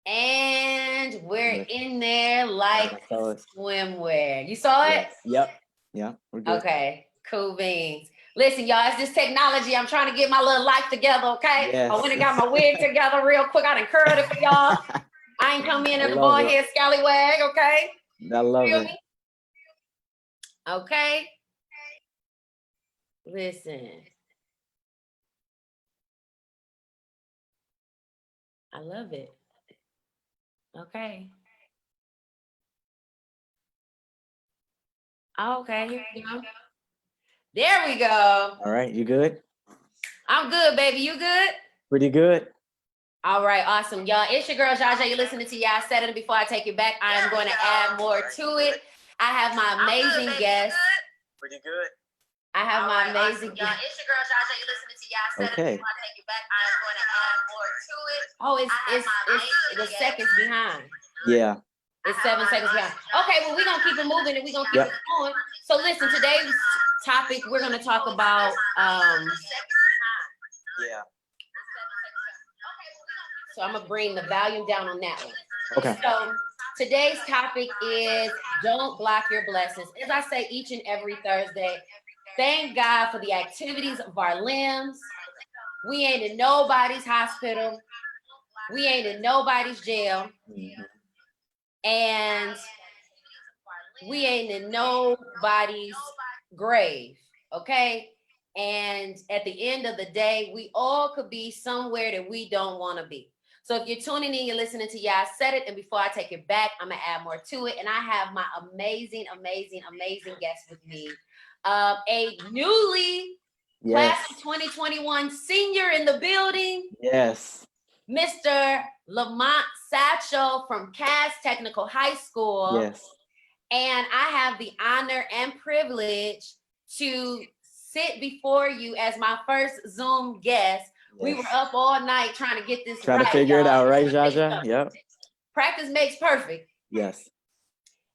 And we're in there like swimwear. You saw it? Yep. Yeah, we're good. Okay, cool beans. Listen, y'all, it's this technology. I'm trying to get my little life together, okay? Yes. I went and got my wig together real quick. I done curled it for y'all. I ain't come in as a bald head scallywag, okay? I love it. Me? Okay. Listen. I love it. Okay. Okay, here we go. There we go. All right, you good? I'm good, baby. You good? Pretty good. All right, awesome. Y'all, it's your girl, Jaja. You're listening to Y'all Said It. Before I take it back, I am going to add more to it. I have my amazing guest. Pretty good. I have my amazing guest. Y'all, it's your girl, Jaja. You're listening to Y'all Said It. Before I take it back, I am going to add more to it. Oh, it's the seconds behind. Yeah. It's 7 seconds behind. Okay, well, we're going to keep it moving and we're going to keep it going. So listen, today's topic, we're going to talk about... Yeah. So I'm going to bring the volume down on that one. Okay. So today's topic is don't block your blessings. As I say each and every Thursday, thank God for the activities of our limbs. We ain't in nobody's hospital. We ain't in nobody's jail. And we ain't in nobody's grave, okay? And at the end of the day, we all could be somewhere that we don't want to be. So if you're tuning in, you're listening to Y'all Said It, and before I take it back, I'm going to add more to it. And I have my amazing, amazing, amazing guest with me. A newly class of 2021 senior in the building. Yes. Mr. Lamont Satchel from Cass Technical High School. Yes. And I have the honor and privilege to sit before you as my first Zoom guest. Yes. We were up all night trying to get this Trying to figure it out, right, Jaja? Yep. Practice makes perfect. Yes.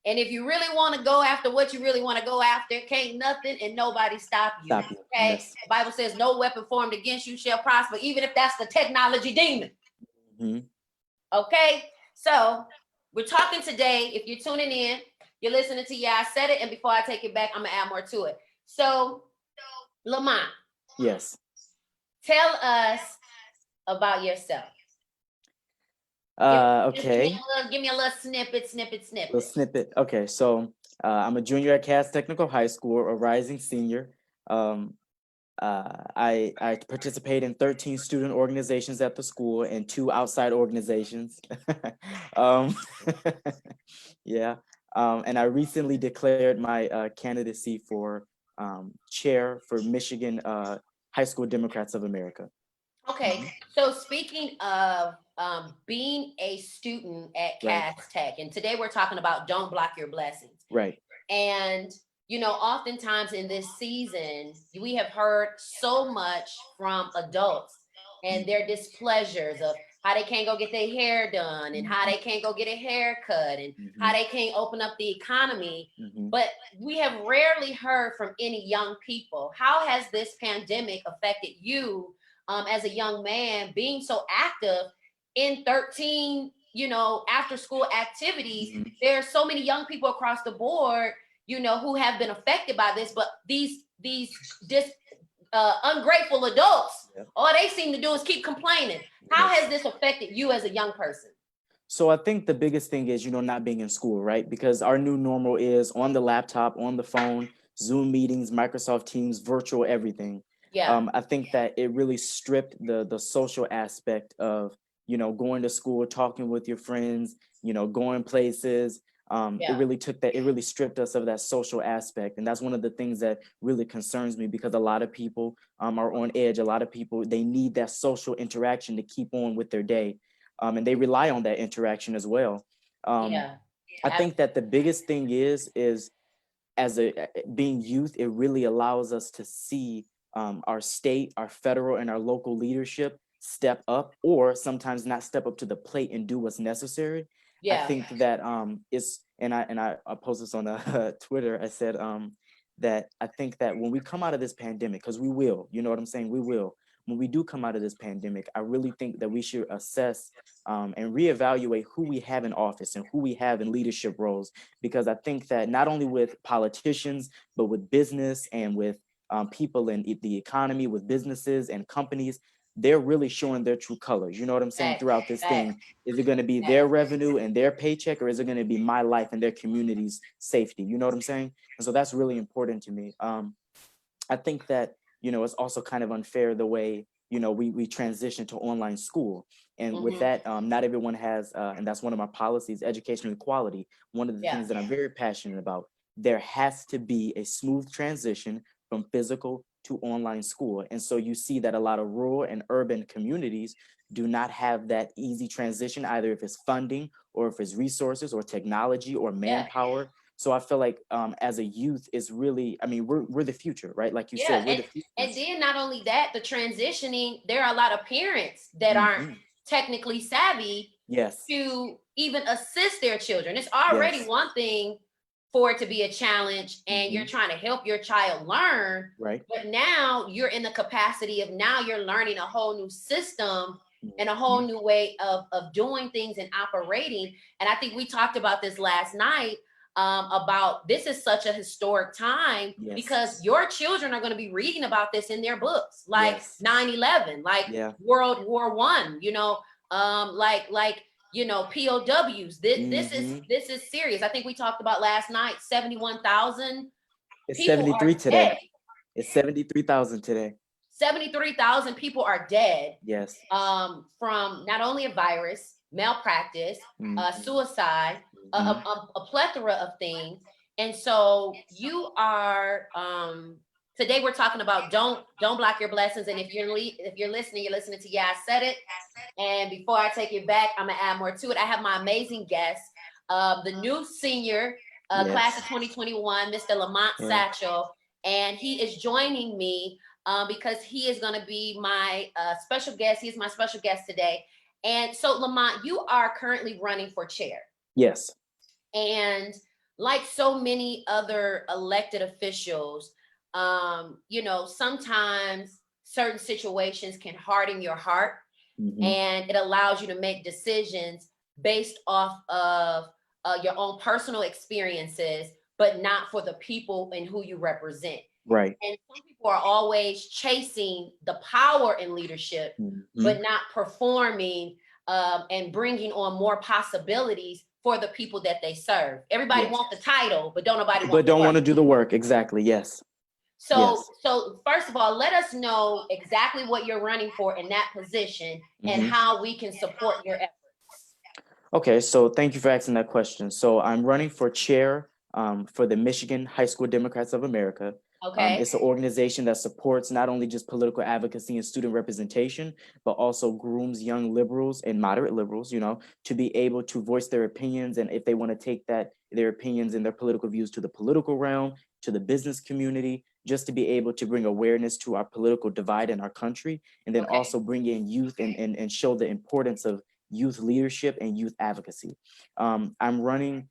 And if you really want to go after what you really want to go after, can't nothing and nobody stop you. Okay. Yes. The Bible says no weapon formed against you shall prosper, even if that's the technology demon. Mm-hmm. Okay. So we're talking today. If you're tuning in, you're listening to I Said It. And before I take it back, I'm going to add more to it. So Lamont. Yes. Tell us about yourself. Okay. Give me a little snippet. Little snippet. Okay, so I'm a junior at Cass Technical High School, a rising senior. I participate in 13 student organizations at the school and 2 outside organizations. Yeah. And I recently declared my candidacy for chair for Michigan High School Democrats of America. Okay, so speaking of being a student at Cass Tech, and today we're talking about don't block your blessings. Right. And, you know, oftentimes in this season, we have heard so much from adults and their displeasures of how they can't go get their hair done and how they can't go get a haircut and how they can't open up the economy. But we have rarely heard from any young people. How has this pandemic affected you as a young man being so active in 13, you know, after school activities? There are so many young people across the board, you know, who have been affected by this, but these ungrateful adults, all they seem to do is keep complaining. How has this affected you as a young person? So I think the biggest thing is, you know, not being in school, right? Because our new normal is on the laptop, on the phone, Zoom meetings, Microsoft Teams, virtual everything. Yeah. I think that it really stripped the social aspect of, you know, going to school, talking with your friends, you know, going places. It really stripped us of that social aspect. And that's one of the things that really concerns me, because a lot of people are on edge. A lot of people, they need that social interaction to keep on with their day. And they rely on that interaction as well. I think that the biggest thing is as being youth, it really allows us to see our state, our federal, and our local leadership step up, or sometimes not step up to the plate and do what's necessary. I think that I posted this on Twitter. I said that I think that when we come out of this pandemic, because we will, you know what I'm saying, we will. when we do come out of this pandemic, I really think that we should assess and reevaluate who we have in office and who we have in leadership roles, because I think that not only with politicians, but with business and with people in the economy, with businesses and companies, they're really showing their true colors. You know what I'm saying? Throughout this thing, is it going to be their revenue and their paycheck, or is it going to be my life and their community's safety? You know what I'm saying? And so that's really important to me. I think that, you know, it's also kind of unfair the way, you know, we transition to online school. And with that, not everyone has, and that's one of my policies, educational equality. One of the things that I'm very passionate about, there has to be a smooth transition from physical to online school. And so you see that a lot of rural and urban communities do not have that easy transition, either if it's funding or if it's resources or technology or manpower. So I feel like as a youth is really, I mean, we're the future, right? Like you said, we're the future. And then not only that, the transitioning, there are a lot of parents that aren't technically savvy to even assist their children. It's already one thing for it to be a challenge and you're trying to help your child learn, but now you're in the capacity of now you're learning a whole new system and a whole new way of doing things and operating. And I think we talked about this last night, about this is such a historic time because your children are going to be reading about this in their books, like 9/11, like World War I, you know, like you know, POWs. This is serious. I think we talked about last night, 71,000. It's 73 today. Dead. It's 73,000 today. 73,000 people are dead. Yes. From not only a virus, malpractice, suicide, a plethora of things. And so you are today we're talking about don't block your blessings. And if you're listening, you're listening to I Said It. And before I take it back, I'm gonna add more to it. I have my amazing guest, the new senior class of 2021, Mr. Lamont Satchel, and he is joining me because he is gonna be my special guest. He is my special guest today. And so Lamont, you are currently running for chair. Yes. And like so many other elected officials, you know, sometimes certain situations can harden your heart and it allows you to make decisions based off of your own personal experiences, but not for the people and who you represent. Right. And some people are always chasing the power in leadership, but not performing and bringing on more possibilities for the people that they serve. Everybody wants the title, but don't want to do the work. Exactly. Yes. So first of all, let us know exactly what you're running for in that position and how we can support your efforts. Okay, so thank you for asking that question. So I'm running for chair for the Michigan High School Democrats of America. Okay. It's an organization that supports not only just political advocacy and student representation, but also grooms young liberals and moderate liberals, you know, to be able to voice their opinions. And if they want to take their opinions and their political views to the political realm, to the business community, just to be able to bring awareness to our political divide in our country, and then also bring in youth and show the importance of youth leadership and youth advocacy. I'm running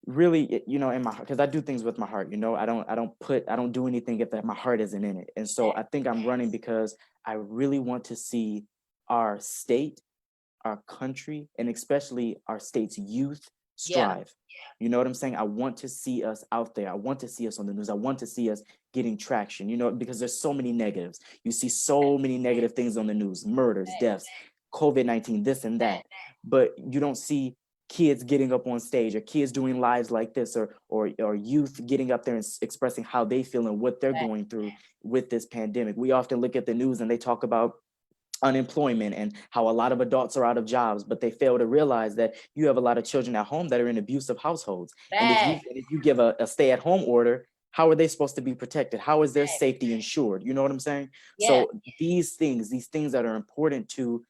really, you know, in my heart, because I do things with my heart, you know, I don't do anything if my heart isn't in it. And so I think I'm running because I really want to see our state, our country, and especially our state's youth strive. You know what I'm saying? I want to see us out there. I want to see us on the news. I want to see us getting traction, you know, because there's so many negatives. You see so many negative things on the news, murders, deaths, COVID-19, this and that, but you don't see kids getting up on stage or kids doing lives like this or youth getting up there and expressing how they feel and what they're going through with this pandemic. We often look at the news and they talk about unemployment and how a lot of adults are out of jobs, but they fail to realize that you have a lot of children at home that are in abusive households. And if you give a stay-at-home order, how are they supposed to be protected? How is their safety insured? You know what I'm saying? So these things that are important to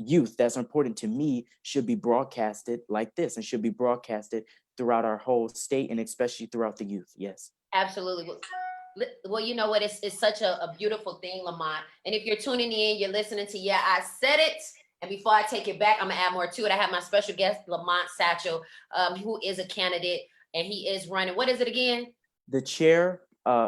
youth, that's important to me, should be broadcasted like this and should be broadcasted throughout our whole state and especially throughout the youth. Yes. Absolutely. Well, you know what? It's such a beautiful thing, Lamont. And if you're tuning in, you're listening to I Said It. And before I take it back, I'm gonna add more to it. I have my special guest, Lamont Satchel, who is a candidate and he is running. What is it again? The chair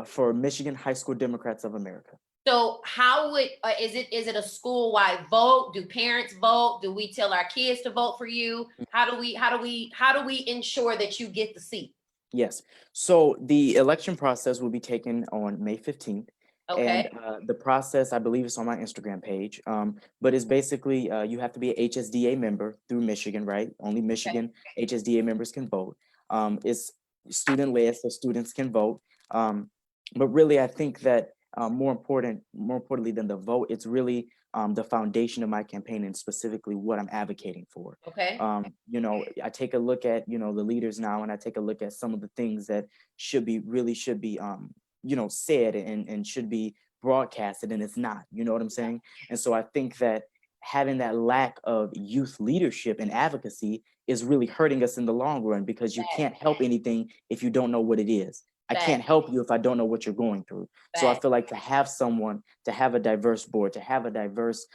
for Michigan High School Democrats of America. So how would, is it a school-wide vote? Do parents vote? Do we tell our kids to vote for you? How do we ensure that you get the seat? Yes. So the election process will be taken on May 15th. Okay. And the process, I believe, is on my Instagram page. But it's basically you have to be an HSDA member through Michigan, right? Only Michigan HSDA members can vote. It's student-led, so students can vote. But really, I think that more importantly than the vote, it's really the foundation of my campaign and specifically what I'm advocating for. Okay. You know, I take a look at, you know, the leaders now, and I take a look at some of the things that should be you know, said and should be broadcasted, and it's not, you know what I'm saying? And so I think that having that lack of youth leadership and advocacy is really hurting us in the long run, because you can't help anything if you don't know what it is. I can't help you if I don't know what you're going through. So I feel like to have someone, to have a diverse board, to have a diverse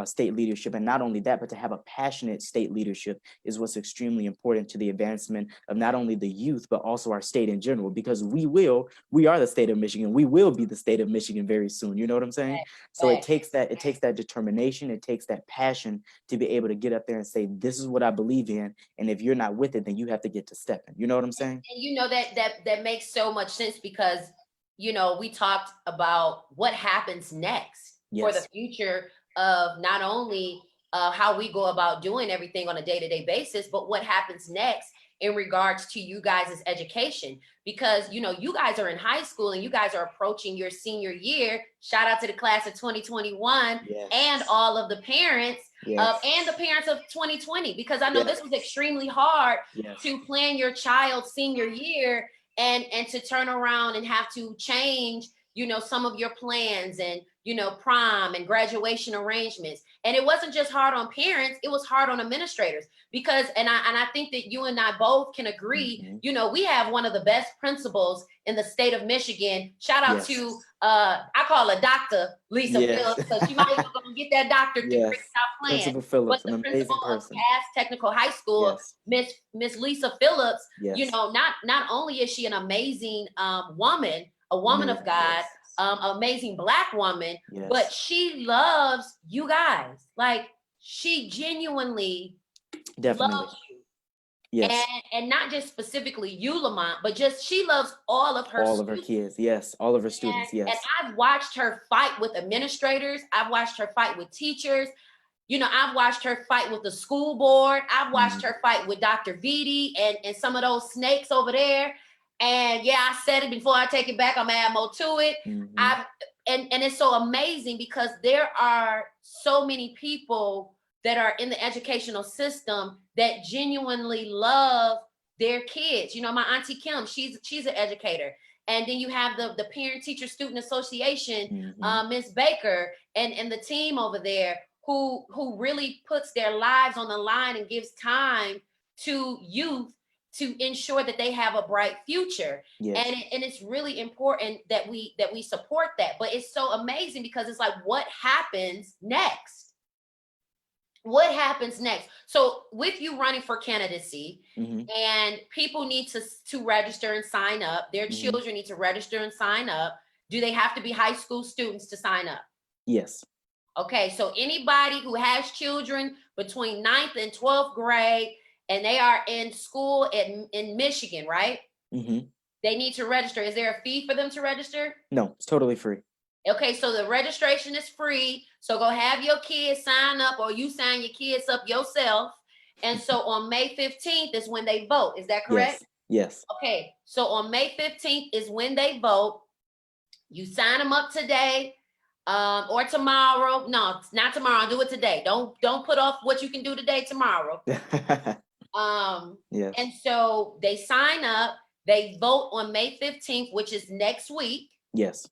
state leadership, and not only that, but to have a passionate state leadership is what's extremely important to the advancement of not only the youth, but also our state in general, because we are the state of Michigan. We will be the state of Michigan very soon. You know what I'm saying? So it takes that determination, it takes that passion to be able to get up there and say, this is what I believe in. And if you're not with it, then you have to get to stepping. You know what I'm saying? And you know, that makes so much sense, because, you know, we talked about what happens next for the future of not only how we go about doing everything on a day-to-day basis, but what happens next in regards to you guys' education. Because, you know, you guys are in high school and you guys are approaching your senior year. Shout out to the class of 2021 and all of the parents and the parents of 2020, because I know this was extremely hard to plan your child's senior year and to turn around and have to change, you know, some of your plans and, you know, prom and graduation arrangements. And it wasn't just hard on parents, it was hard on administrators, because, and I think that you and I both can agree, you know, we have one of the best principals in the state of Michigan. Shout out to, I call her Dr. Lisa Phillips, because she might even go and get that doctorate degree without playing. Principal Phillips, but the an principal amazing of person. Cass Technical High School, Miss Lisa Phillips, you know, not only is she an amazing woman, a woman of God, amazing Black woman, but she loves you guys. Like, she genuinely loves you. And not just specifically you, Lamont, but just she loves all of her kids. All of her students. And I've watched her fight with administrators. I've watched her fight with teachers. You know, I've watched her fight with the school board. I've watched her fight with Dr. Vitti and some of those snakes over there. And I said it before, I take it back. I'm add more to it. And it's so amazing, because there are so many people that are in the educational system that genuinely love their kids. You know, my Auntie Kim, she's an educator. And then you have the Parent Teacher Student Association, Miss Baker and the team over there who really puts their lives on the line and gives time to youth to ensure that they have a bright future. And it's really important that we support that. But it's so amazing, because it's like, what happens next? What happens next? So with you running for candidacy, and people need to register and sign up, their children need to register and sign up. Do they have to be high school students to sign up? Yes. Okay, so anybody who has children between 9th and 12th grade, and they are in school in Michigan, right? They need to register. Is there a fee for them to register? No, it's totally free. Okay, so the registration is free. So go have your kids sign up, or you sign your kids up yourself. And so on May 15th is when they vote. Is that correct? Yes. Okay, so on May 15th is when they vote. You sign them up today or tomorrow. No, not tomorrow. I'll do it today. Don't put off what you can do today, tomorrow. And so they sign up. They vote on May 15th, which is next week. Yes.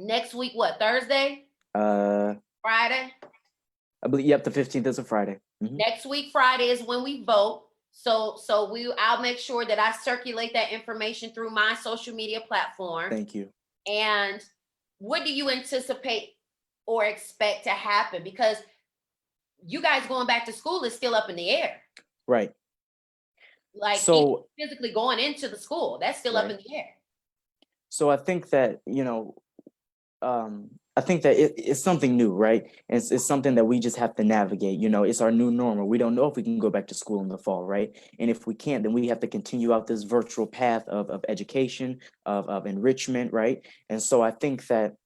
Next week, what, Thursday? Friday? I believe, the 15th is a Friday. Next week, Friday is when we vote. So I'll make sure that I circulate that information through my social media platform. Thank you. And what do you anticipate or expect to happen? Because you guys going back to school is still up in the air. Right. Like, so physically going into the school, that's still up in the air. So I think that, you know, I think that it's something new, right? And it's something that we just have to navigate. You know, it's our new normal. We don't know if we can go back to school in the fall, right? And if we can't, then we have to continue out this virtual path of education, of enrichment, right? And so I think that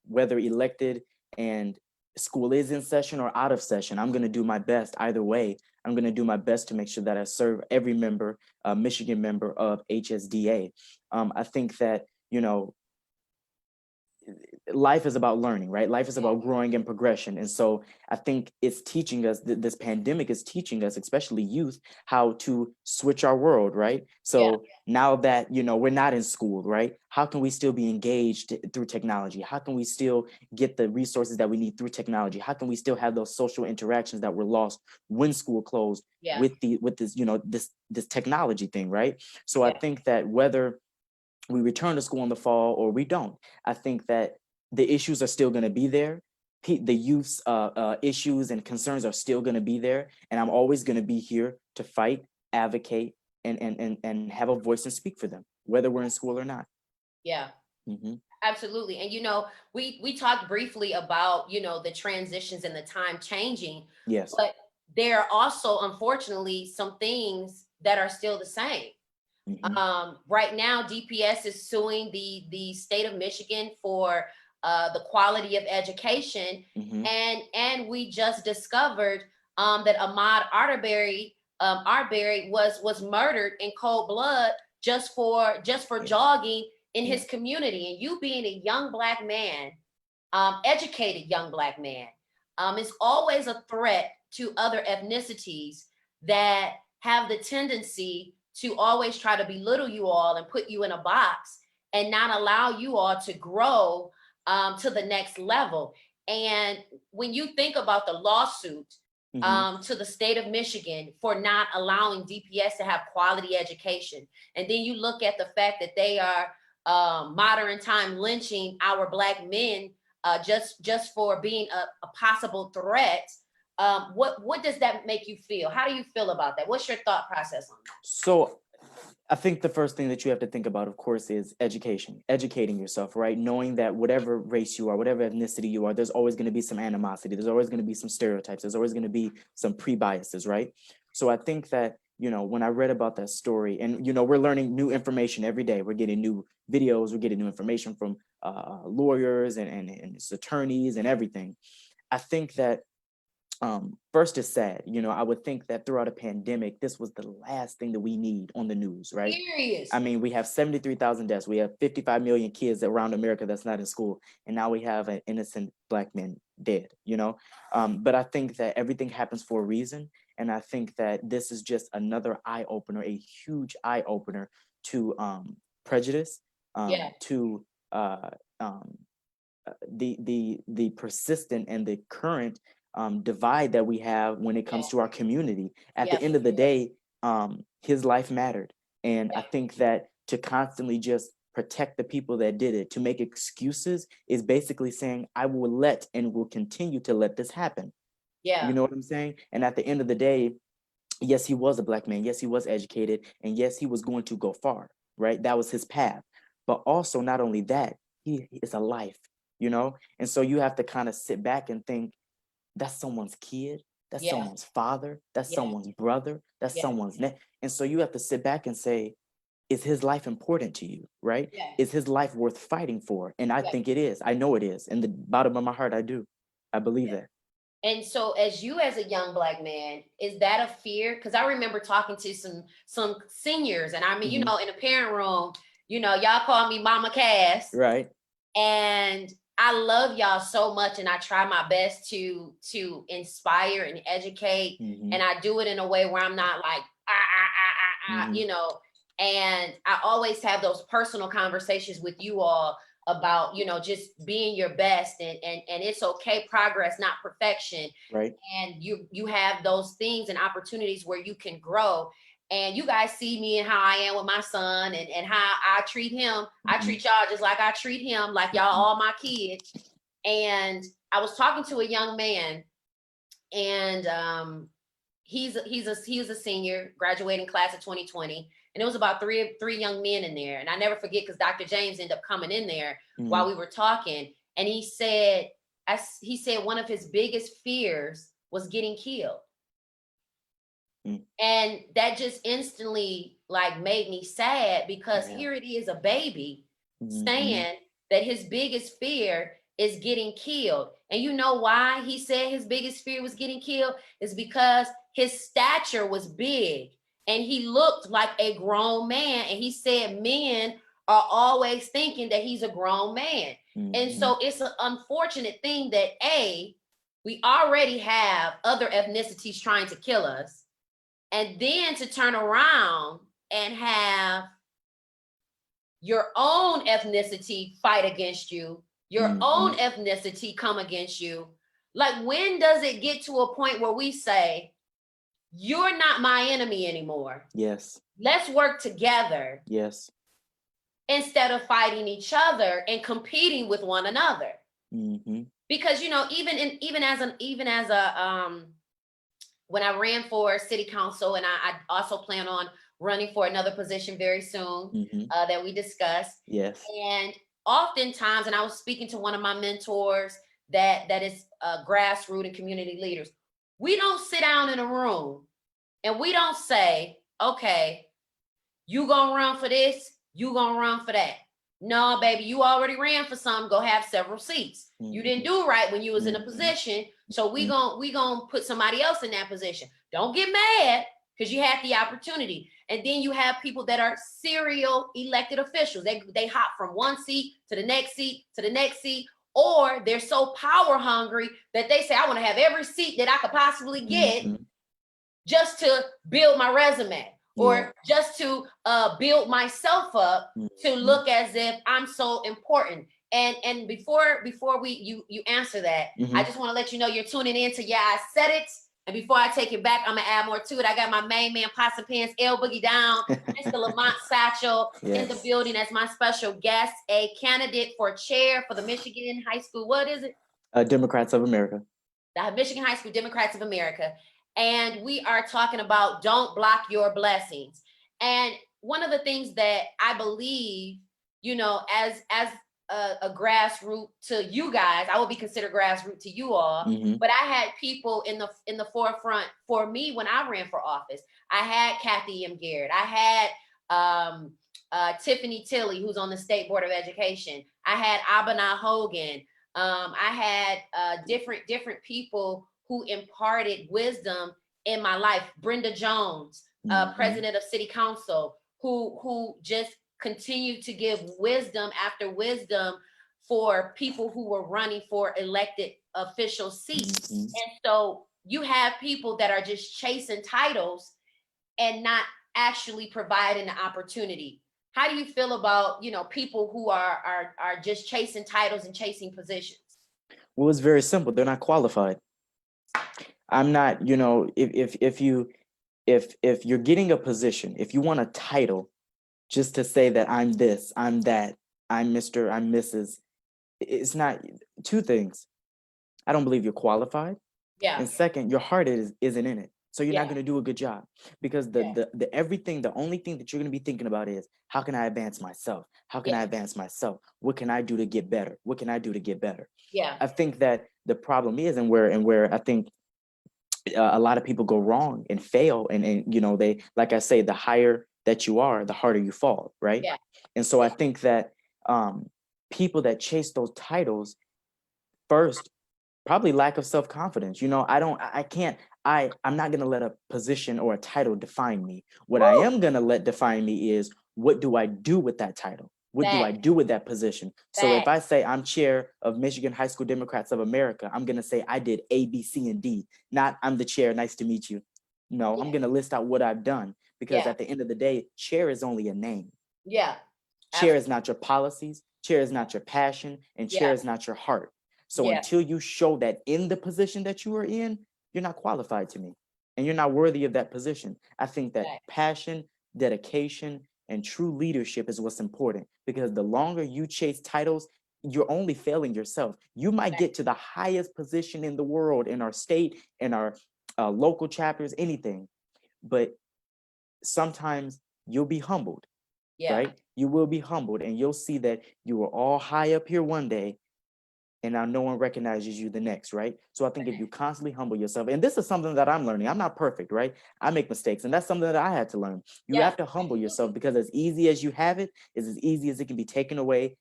whether elected and school is in session or out of session, I'm going to do my best either way. I'm going to do my best to make sure that I serve every member, Michigan member of HSDA. I think that, you know, life is about learning, right? Life is about growing and progression. And so I think it's teaching us, this pandemic is teaching us, especially youth, how to switch our world, right? So now that, you know, we're not in school, right? How can we still be engaged through technology? How can we still get the resources that we need through technology? How can we still have those social interactions that were lost when school closed with this, you know, this technology thing, right? So I think that whether we return to school in the fall or we don't, I think that the issues are still going to be there. The youth's issues and concerns are still going to be there. And I'm always going to be here to fight, advocate, and have a voice and speak for them, whether we're in school or not. Yeah. Absolutely. And, you know, we talked briefly about, you know, the transitions and the time changing. Yes. But there are also, unfortunately, some things that are still the same. Right now, DPS is suing the state of Michigan for the quality of education. And we just discovered that Ahmaud Arbery was murdered in cold blood just for jogging in his community. And you being a young Black man, educated young Black man, is always a threat to other ethnicities that have the tendency to always try to belittle you all and put you in a box and not allow you all to grow to the next level. And when you think about the lawsuit to the state of Michigan for not allowing DPS to have quality education, and then you look at the fact that they are modern time lynching our Black men just for being a possible threat. What does that make you feel? How do you feel about that? What's your thought process on that? So I think the first thing that you have to think about, of course, is education, educating yourself, right? Knowing that whatever race you are, whatever ethnicity you are, there's always going to be some animosity. There's always going to be some stereotypes. There's always going to be some pre-biases, right? So I think that, you know, when I read about that story, and, you know, we're learning new information every day. We're getting new videos. We're getting new information from lawyers and attorneys and everything. I think that first is sad. You know, I would think that throughout a pandemic, this was the last thing that we need on the news, right? Serious. I mean, we have 73,000 deaths. We have 55 million kids around America that's not in school. And now we have an innocent Black man dead, you know? But I think that everything happens for a reason. And I think that this is just another eye opener, a huge eye opener to prejudice, to the persistent and the current divide that we have when it comes to our community. At the end of the day, his life mattered. And I think that to constantly just protect the people that did it, to make excuses, is basically saying, I will let and will continue to let this happen. You know what I'm saying? And at the end of the day, yes, he was a Black man. Yes, he was educated. And yes, he was going to go far, right? That was his path. But also, not only that, he is a life, you know? And so you have to kind of sit back and think, that's someone's kid, that's someone's father, that's someone's brother, that's someone's neck. And so you have to sit back and say, is his life important to you, right? Is his life worth fighting for? And I think it is. I know it is. In the bottom of my heart, I do. I believe that. And so as a young Black man, is that a fear? Because I remember talking to some seniors, and I mean, you know, in a parent room, you know, y'all call me Mama Cass. Right. And I love y'all so much, and I try my best to inspire and educate, and I do it in a way where I'm not like you know. And I always have those personal conversations with you all about, you know, just being your best, and it's okay, progress, not perfection. Right. And you have those things and opportunities where you can grow. And you guys see me and how I am with my son, and how I treat him. I treat y'all just like I treat him, like y'all all my kids. And I was talking to a young man, and he was a senior, graduating class of 2020, and it was about three young men in there. And I never forget, because Dr. James ended up coming in there while we were talking, and he said one of his biggest fears was getting killed. And that just instantly like made me sad, because here it is, a baby saying that his biggest fear is getting killed. And you know why he said his biggest fear was getting killed? Is because his stature was big and he looked like a grown man. And he said men are always thinking that he's a grown man. And so it's an unfortunate thing that we already have other ethnicities trying to kill us. And then to turn around and have your own ethnicity fight against you, your own ethnicity come against you. Like, when does it get to a point where we say, you're not my enemy anymore? Yes. Let's work together. Yes. Instead of fighting each other and competing with one another. Because, you know, even as when I ran for city council, and I also plan on running for another position very soon that we discussed. Yes. And oftentimes, and I was speaking to one of my mentors that is grassroots and community leaders, we don't sit down in a room and we don't say, okay, you gonna run for this, you gonna run for that. No, baby, you already ran for some, go have several seats. You didn't do right when you was in a position, so we gonna put somebody else in that position. Don't get mad, because you had the opportunity. And then you have people that are serial elected officials. They hop from one seat to the next seat to the next seat, or they're so power hungry that they say, I want to have every seat that I could possibly get just to build my resume, or just to build myself up to look as if I'm so important. And before you answer that, I just want to let you know you're tuning in to I Said It. And before I take it back, I'm gonna add more to it. I got my main man, Pots and Pans, L Boogie Down, Mr. Lamont Satchel in the building as my special guest, a candidate for chair for the Michigan High School. What is it? Democrats of America. The Michigan High School Democrats of America. And we are talking about don't block your blessings. And one of the things that I believe, you know, as a grassroots to you guys, I would be considered grassroots to you all, but I had people in the forefront for me when I ran for office. I had Kathy M. Garrett. I had Tiffany Tilley, who's on the State Board of Education. I had Abana Hogan. I had different people who imparted wisdom in my life. Brenda Jones, president of City Council, who just continued to give wisdom after wisdom for people who were running for elected official seats. And so you have people that are just chasing titles and not actually providing the opportunity. How do you feel about, you know, people who are just chasing titles and chasing positions? Well, it's very simple. They're not qualified. I'm not, you know, if you're getting a position, if you want a title just to say that I'm this, I'm that, I'm Mr., I'm Mrs., it's not. Two things. I don't believe you're qualified. Yeah. And second, your heart isn't in it. So you're not going to do a good job, because the only thing that you're going to be thinking about is, how can I advance myself? How can I advance myself? What can I do to get better? What can I do to get better? Yeah. I think that the problem is, and where I think a lot of people go wrong and fail, and you know, they, like I say, the higher that you are, the harder you fall, right? Yeah. And so I think that people that chase those titles, first, probably lack of self-confidence. You know, I'm not going to let a position or a title define me. What I am going to let define me is, what do I do with that title? What do I do with that position? So if I say I'm chair of Michigan High School Democrats of America, I'm going to say I did A, B, C, and D, not I'm the chair, nice to meet you. No, I'm going to list out what I've done, because at the end of the day, chair is only a name. Yeah. Chair is not your policies. Chair is not your passion, and chair is not your heart. So until you show that in the position that you are in, you're not qualified to me, and you're not worthy of that position. I think that passion, dedication, and true leadership is what's important, because the longer you chase titles, you're only failing yourself. You might get to the highest position in the world, in our state, in our local chapters, anything. But sometimes you'll be humbled, right? You will be humbled, and you'll see that you were all high up here one day, and now no one recognizes you the next, right? So I think if you constantly humble yourself, and this is something that I'm learning, I'm not perfect, right? I make mistakes, and that's something that I had to learn. You have to humble yourself, because as easy as you have it is as easy as it can be taken away,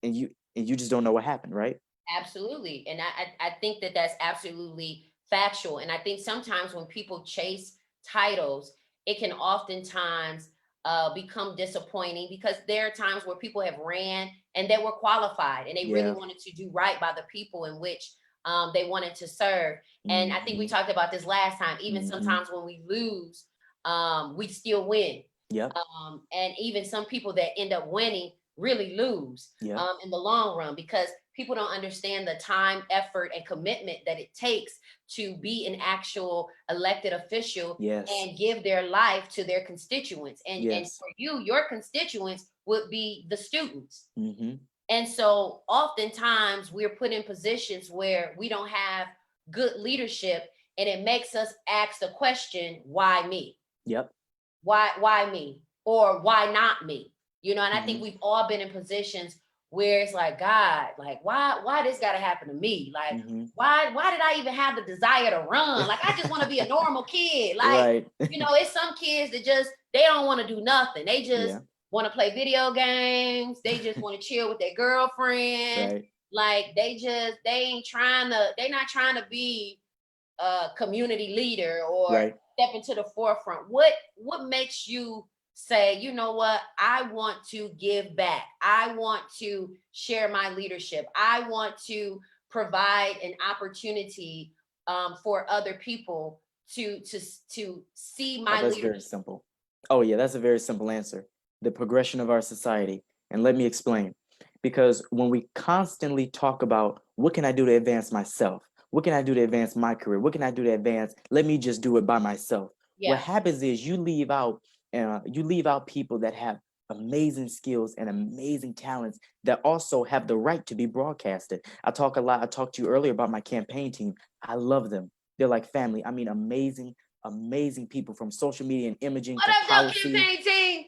and you just don't know what happened, right? Absolutely. And I think that that's absolutely factual. And I think sometimes when people chase titles, it can oftentimes become disappointing, because there are times where people have ran and they were qualified and they really wanted to do right by the people in which they wanted to serve. And I think we talked about this last time. Even sometimes when we lose, we still win. And even some people that end up winning really lose in the long run, because people don't understand the time, effort, and commitment that it takes to be an actual elected official and give their life to their constituents. And for you, your constituents would be the students. And so oftentimes we're put in positions where we don't have good leadership, and it makes us ask the question, why me? Why me? Or why not me? You know, and I think we've all been in positions where it's like, God, like, why this gotta happen to me? Like, why did I even have the desire to run? Like, I just want to be a normal kid. Like, you know, it's some kids that just, they don't want to do nothing. They just want to play video games. They just want to chill with their girlfriend. Like, they're not trying to be a community leader or step into the forefront. What makes you say, you know what, I want to give back. I want to share my leadership. I want to provide an opportunity for other people to see my that's leadership. very simple. Oh yeah, that's a very simple answer. The progression of our society. And let me explain. Because when we constantly talk about what can I do to advance myself? What can I do to advance my career? What can I do to advance? Let me just do it by myself. What happens is you leave out people that have amazing skills and amazing talents that also have the right to be broadcasted. I talk a lot. I talked to you earlier about my campaign team. I love them. They're like family. I mean, amazing people, from social media and imaging to policy. What up, campaign team?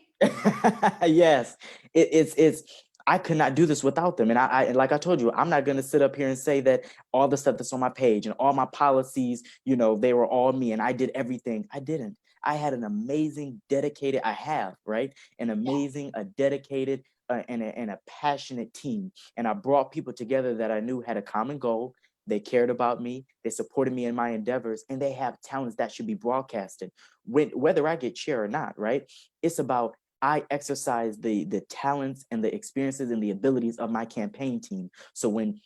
Yes, it's I could not do this without them. And I like I told you, I'm not going to sit up here and say that all the stuff that's on my page and all my policies, you know, they were all me and I did everything. I didn't. I had an amazing, dedicated, an amazing, a dedicated and a passionate team. And I brought people together that I knew had a common goal. They cared about me. They supported me in my endeavors, and they have talents that should be broadcasted. Whether I get chair or not, right? It's about I exercise the talents and the experiences and the abilities of my campaign team. So when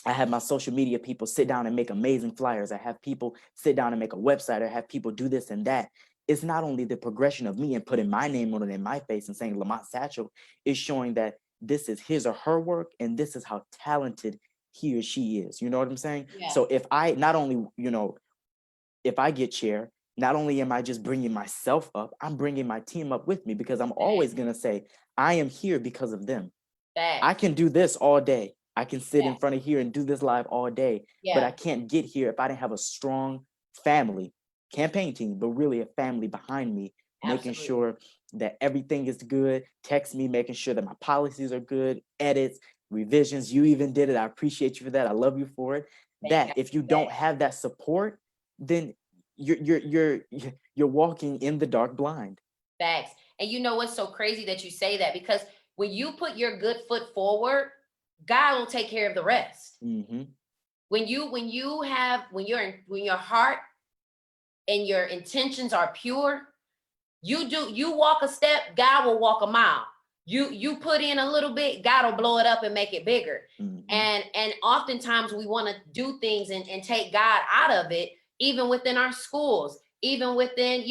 I have my social media people sit down and make amazing flyers, I have people sit down and make a website, I have people do this and that. It's not only the progression of me and putting my name on it in my face and saying Lamont Satchel, is showing that this is his or her work and this is how talented he or she is. You know what I'm saying? So if I not only, if I get chair, not only am I just bringing myself up, I'm bringing my team up with me, because I'm always going to say, I am here because of them. I can do this all day. I can sit in front of here and do this live all day, but I can't get here if I didn't have a strong family, campaign team, but really a family behind me, making sure that everything is good, text me, making sure that my policies are good, edits, revisions. You even did it. I appreciate you for that. I love you for it. That if you don't have that support, then you're walking in the dark blind. Facts. And you know what's so crazy that you say that, because when you put your good foot forward, God will take care of the rest. When your heart and your intentions are pure, you walk a step, God will walk a mile. You put in a little bit, God will blow it up and make it bigger. And oftentimes we want to do things and take God out of it, even within our schools, even within,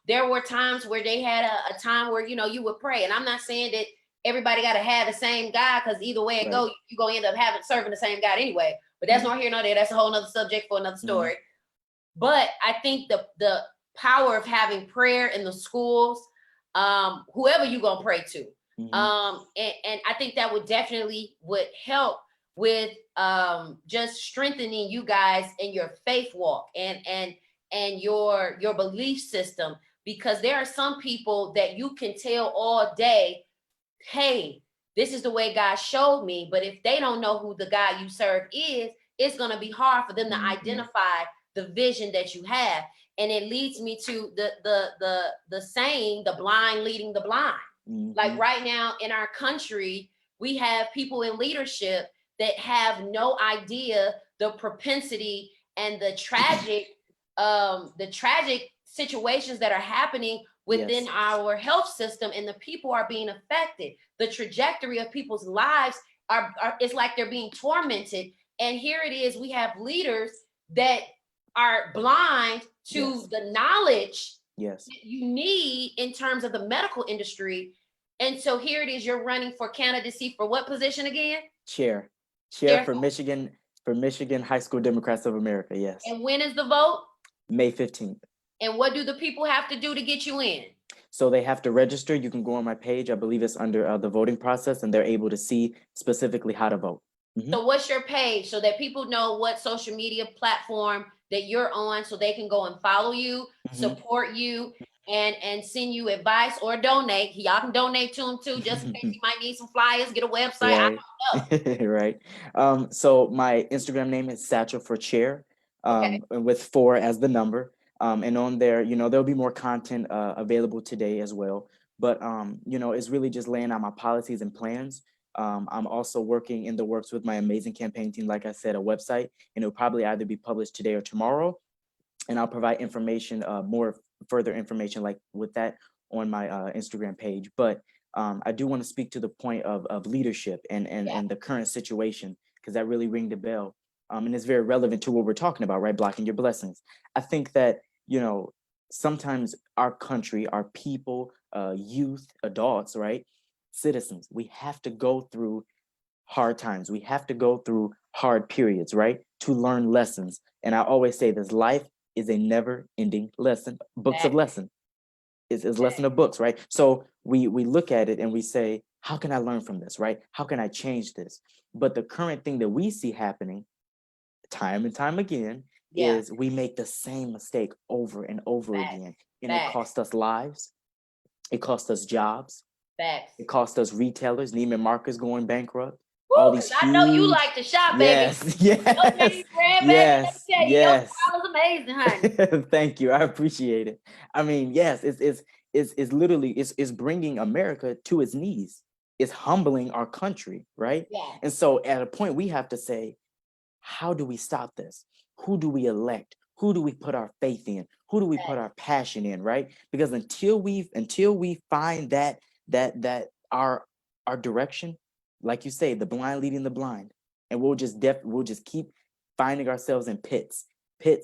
there were times where they had a time where, you would pray. And I'm not saying that everybody got to have the same God, because either way it go, you're going to end up serving the same God anyway. But that's not here nor there. That's a whole nother subject for another story. But I think the power of having prayer in the schools, whoever you're going to pray to, and I think that would help with just strengthening you guys in your faith walk and and your belief system, because there are some people that you can tell all day, hey, this is the way God showed me. But if they don't know who the God you serve is, it's going to be hard for them to identify the vision that you have. And it leads me to the saying, the blind leading the blind. Like right now in our country, we have people in leadership that have no idea the propensity and the tragic situations that are happening within our health system, and the people are being affected. The trajectory of people's lives are it's like they're being tormented. And here it is, we have leaders that are blind to the knowledge that you need in terms of the medical industry. And so here it is, you're running for candidacy for what position again? Chair for Michigan High School Democrats of America. Yes. And when is the vote? May 15th. And what do the people have to do to get you in? So they have to register. You can go on my page. I believe it's under the voting process, and they're able to see specifically how to vote. So what's your page so that people know what social media platform that you're on, so they can go and follow you, support you, and send you advice or donate? Y'all can donate to him too, just in case you might need some flyers, get a website. Right. I don't know. Right. So my Instagram name is Satchel for Chair, with 4 as the number. And on there, there'll be more content available today as well. But, it's really just laying out my policies and plans. I'm also working in the works with my amazing campaign team, like I said, a website, and it'll probably either be published today or tomorrow. And I'll provide information, more further information like with that on my Instagram page. But I do want to speak to the point of leadership and the current situation, because that really rang the bell. And it's very relevant to what we're talking about, right? Blocking your blessings. I think that, sometimes our country, our people, youth, adults, right? Citizens, we have to go through hard times. We have to go through hard periods, right? To learn lessons. And I always say this, life is a never ending lesson, books of lesson. It's lesson of books, right? So we look at it and we say, how can I learn from this, right? How can I change this? But the current thing that we see happening time and time again is we make the same mistake over and over again. And it costs us lives. It costs us jobs. It cost us retailers, Neiman Marcus going bankrupt. Woo, all these I know you like to shop, baby. Yes, yes. Your was amazing, honey. Thank you. I appreciate it. I mean, yes, it's literally it's bringing America to its knees. It's humbling our country, right? Yeah. And so at a point we have to say, how do we stop this? Who do we elect? Who do we put our faith in? Who do we put our passion in, right? Because until we find that our direction, like you say, the blind leading the blind, and we'll just keep finding ourselves in pits. You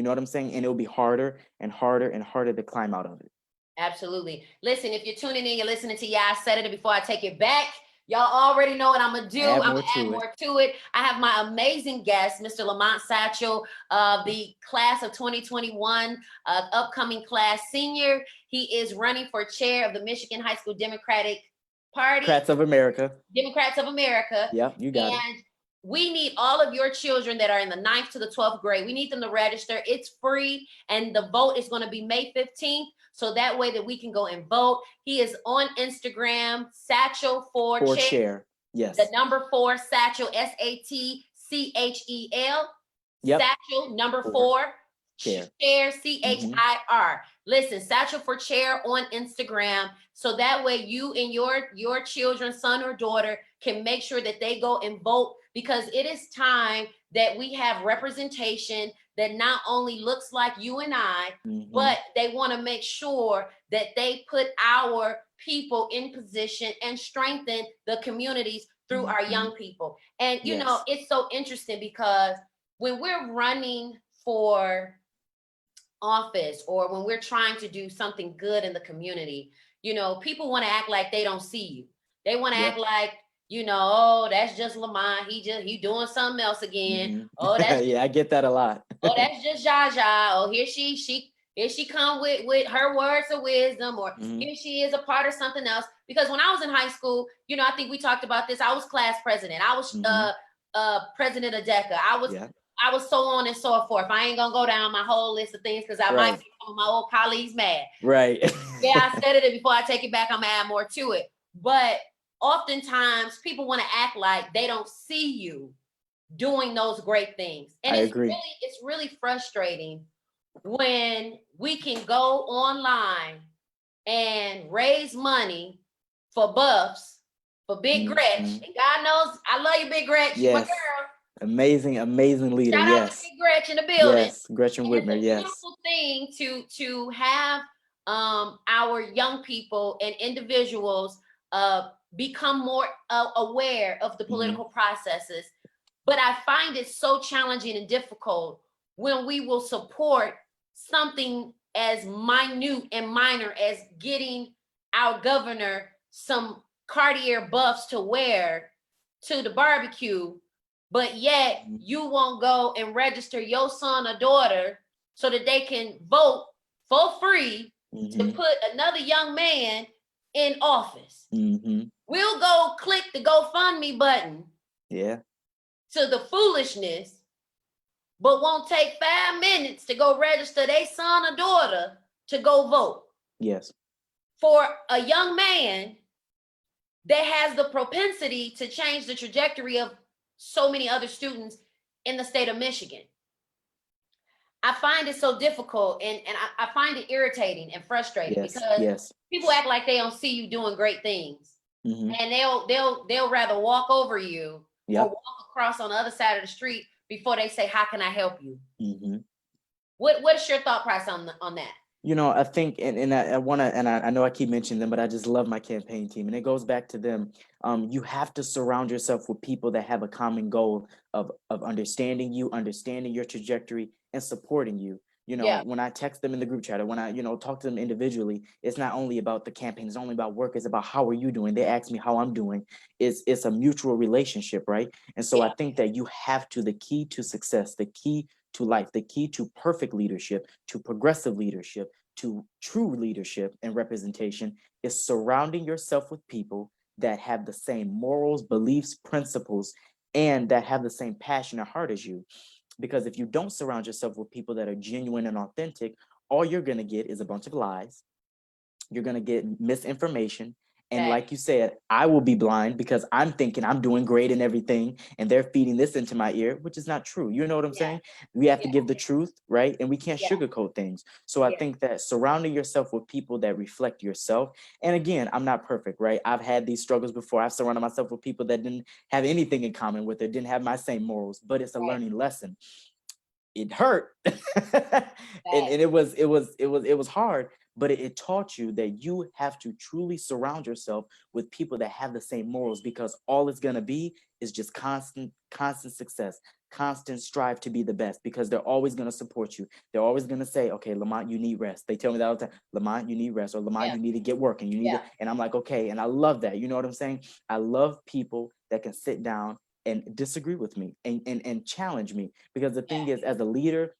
know what I'm saying? And it'll be harder and harder and harder to climb out of it. Absolutely. Listen, if you're tuning in, you're listening to I Said It. Before I take it back, y'all already know what I'm gonna do. I'm gonna add more to it. I have my amazing guest, Mr. Lamont Satchel, of the class of 2021, upcoming class senior. He is running for chair of the Michigan High School Democratic Party. Democrats of America. Yep, you got it. And we need all of your children that are in the 9th to the 12th grade. We need them to register. It's free, and the vote is going to be May 15th. So that way that we can go and vote. He is on Instagram, Satchel for Chair. Yes. The number 4, Satchel, SATCHEL. Yep. Satchel, number 4, Chair, CHIR. Listen, Satchel for Chair on Instagram. So that way you and your children's son or daughter can make sure that they go and vote, because it is time that we have representation that not only looks like you and I, but they want to make sure that they put our people in position and strengthen the communities through our young people. And, you know, it's so interesting because when we're running for office or when we're trying to do something good in the community, you know, people want to act like they don't see you. They want to act like, you know, oh, that's just Lamont. He doing something else again. Oh, that's I get that a lot. Oh, that's just Jaja. Oh, here she come with her words of wisdom, or here she is a part of something else. Because when I was in high school, I think we talked about this. I was class president. I was president of DECA. I was I was so on and so forth. I ain't gonna go down my whole list of things because I might make some of my old colleagues mad. Right. Yeah, I said it before I take it back. I'm gonna add more to it. But oftentimes people want to act like they don't see you doing those great things. And I it's agree. it's really frustrating when we can go online and raise money for buffs, for Big Gretch. And God knows I love you, Big Gretch. You my Yes. girl. Amazing leader. Shout out to Big Gretch in the building. Yes, Gretchen And Whitmer. it's a Yes. beautiful thing to have our young people and individuals become more aware of the political processes. But I find it so challenging and difficult when we will support something as minute and minor as getting our governor some Cartier buffs to wear to the barbecue, but yet you won't go and register your son or daughter so that they can vote for free to put another young man in office. We'll go click the GoFundMe button to the foolishness, but won't take 5 minutes to go register their son or daughter to go vote. Yes. For a young man that has the propensity to change the trajectory of so many other students in the state of Michigan. I find it so difficult and I find it irritating and frustrating because people act like they don't see you doing great things. And they'll rather walk over you or walk across on the other side of the street before they say, how can I help you? What's your thought process on that? You know, I think, and I want to, and I know I keep mentioning them, but I just love my campaign team, and it goes back to them. You have to surround yourself with people that have a common goal of understanding you, understanding your trajectory, and supporting you. You know, when I text them in the group chat or when I, talk to them individually, it's not only about the campaign, it's only about work, it's about how are you doing? They ask me how I'm doing. It's a mutual relationship, right? And so I think that you have to, the key to success, the key to life, the key to perfect leadership, to progressive leadership, to true leadership and representation is surrounding yourself with people that have the same morals, beliefs, principles, and that have the same passion or heart as you. Because if you don't surround yourself with people that are genuine and authentic, all you're going to get is a bunch of lies. You're going to get misinformation. And like you said, I will be blind because I'm thinking I'm doing great and everything, and they're feeding this into my ear, which is not true. You know what I'm saying? We have to give the truth, right? And we can't sugarcoat things. So I think that surrounding yourself with people that reflect yourself. And again, I'm not perfect, right? I've had these struggles before. I've surrounded myself with people that didn't have anything in common with it, didn't have my same morals, but it's a learning lesson. It hurt, and it was hard. But it taught you that you have to truly surround yourself with people that have the same morals, because all it's going to be is just constant success, constant strive to be the best, because they're always going to support you. They're always going to say, okay, Lamont, you need rest. They tell me that all the time, Lamont, you need rest, or Lamont, you need to get working. You need to, and I'm like, okay. And I love that. You know what I'm saying? I love people that can sit down and disagree with me and challenge me, because the thing is, as a leader,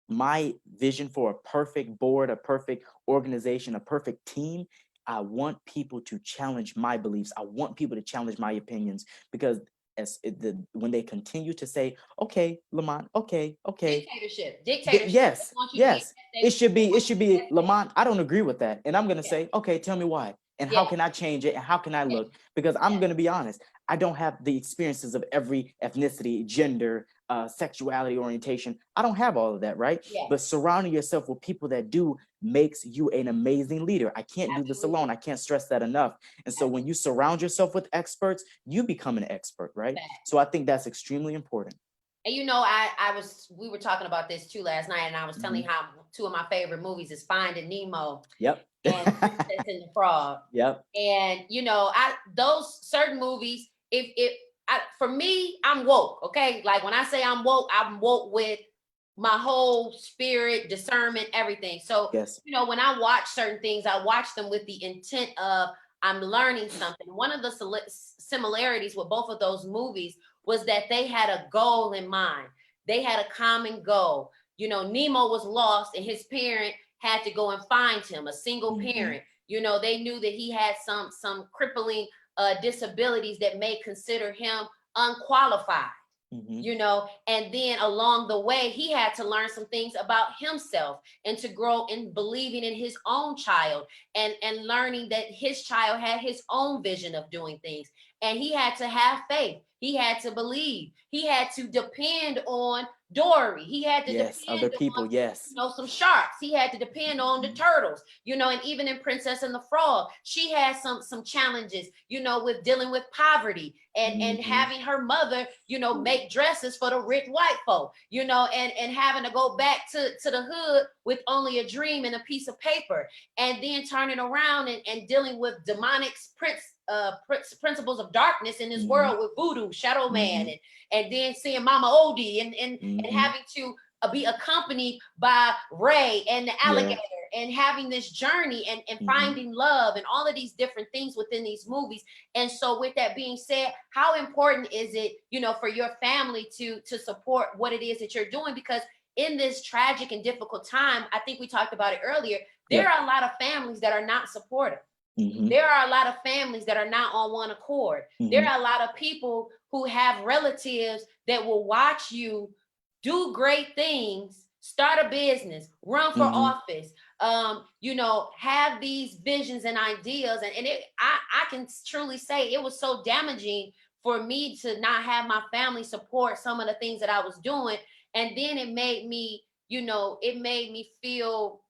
my vision for a perfect board, a perfect organization, a perfect team, I want people to challenge my beliefs. I want people to challenge my opinions, because when they continue to say, okay, Lamont, okay. Dictatorship. Yes. It should be, Lamont, I don't agree with that. And I'm going to say, okay, tell me why. And how can I change it? And how can I look? Because I'm going to be honest, I don't have the experiences of every ethnicity, gender, sexuality, orientation. I don't have all of that, right? But surrounding yourself with people that do makes you an amazing leader. I can't do this alone. I can't stress that enough. And so when you surround yourself with experts, you become an expert, right? So I think that's extremely important. And we were talking about this too last night, and I was telling you how two of my favorite movies is Finding Nemo. And Princess and the Frog. And those certain movies, for me, I'm woke. Okay, like when I say I'm woke with my whole spirit, discernment, everything. So when I watch certain things, I watch them with the intent of I'm learning something. One of the similarities with both of those movies was that they had a goal in mind. They had a common goal. Nemo was lost, and his parent had to go and find him, a single parent. They knew that he had some crippling disabilities that may consider him unqualified. you know, and then along the way, he had to learn some things about himself and to grow in believing in his own child and learning that his child had his own vision of doing things. And he had to have faith. He had to believe. He had to depend on Dory. He had to depend other people, on, you know, some sharks. He had to depend on the turtles, you know, and even in Princess and the Frog, she had some challenges, you know, with dealing with poverty and having her mother, you know, make dresses for the rich white folk, you know, and having to go back to the hood with only a dream and a piece of paper, and then turning around and dealing with demonic principles of darkness in this world with voodoo, shadow man, and then seeing Mama Odie and having to be accompanied by Ray and the alligator and having this journey and finding love and all of these different things within these movies. And so with that being said, how important is it, you know, for your family to support what it is that you're doing? Because in this tragic and difficult time, I think we talked about it earlier, there are a lot of families that are not supportive. There are a lot of families that are not on one accord. There are a lot of people who have relatives that will watch you do great things, start a business, run for office, you know, have these visions and ideas. And I can truly say it was so damaging for me to not have my family support some of the things that I was doing. And then it made me, you know, it made me feel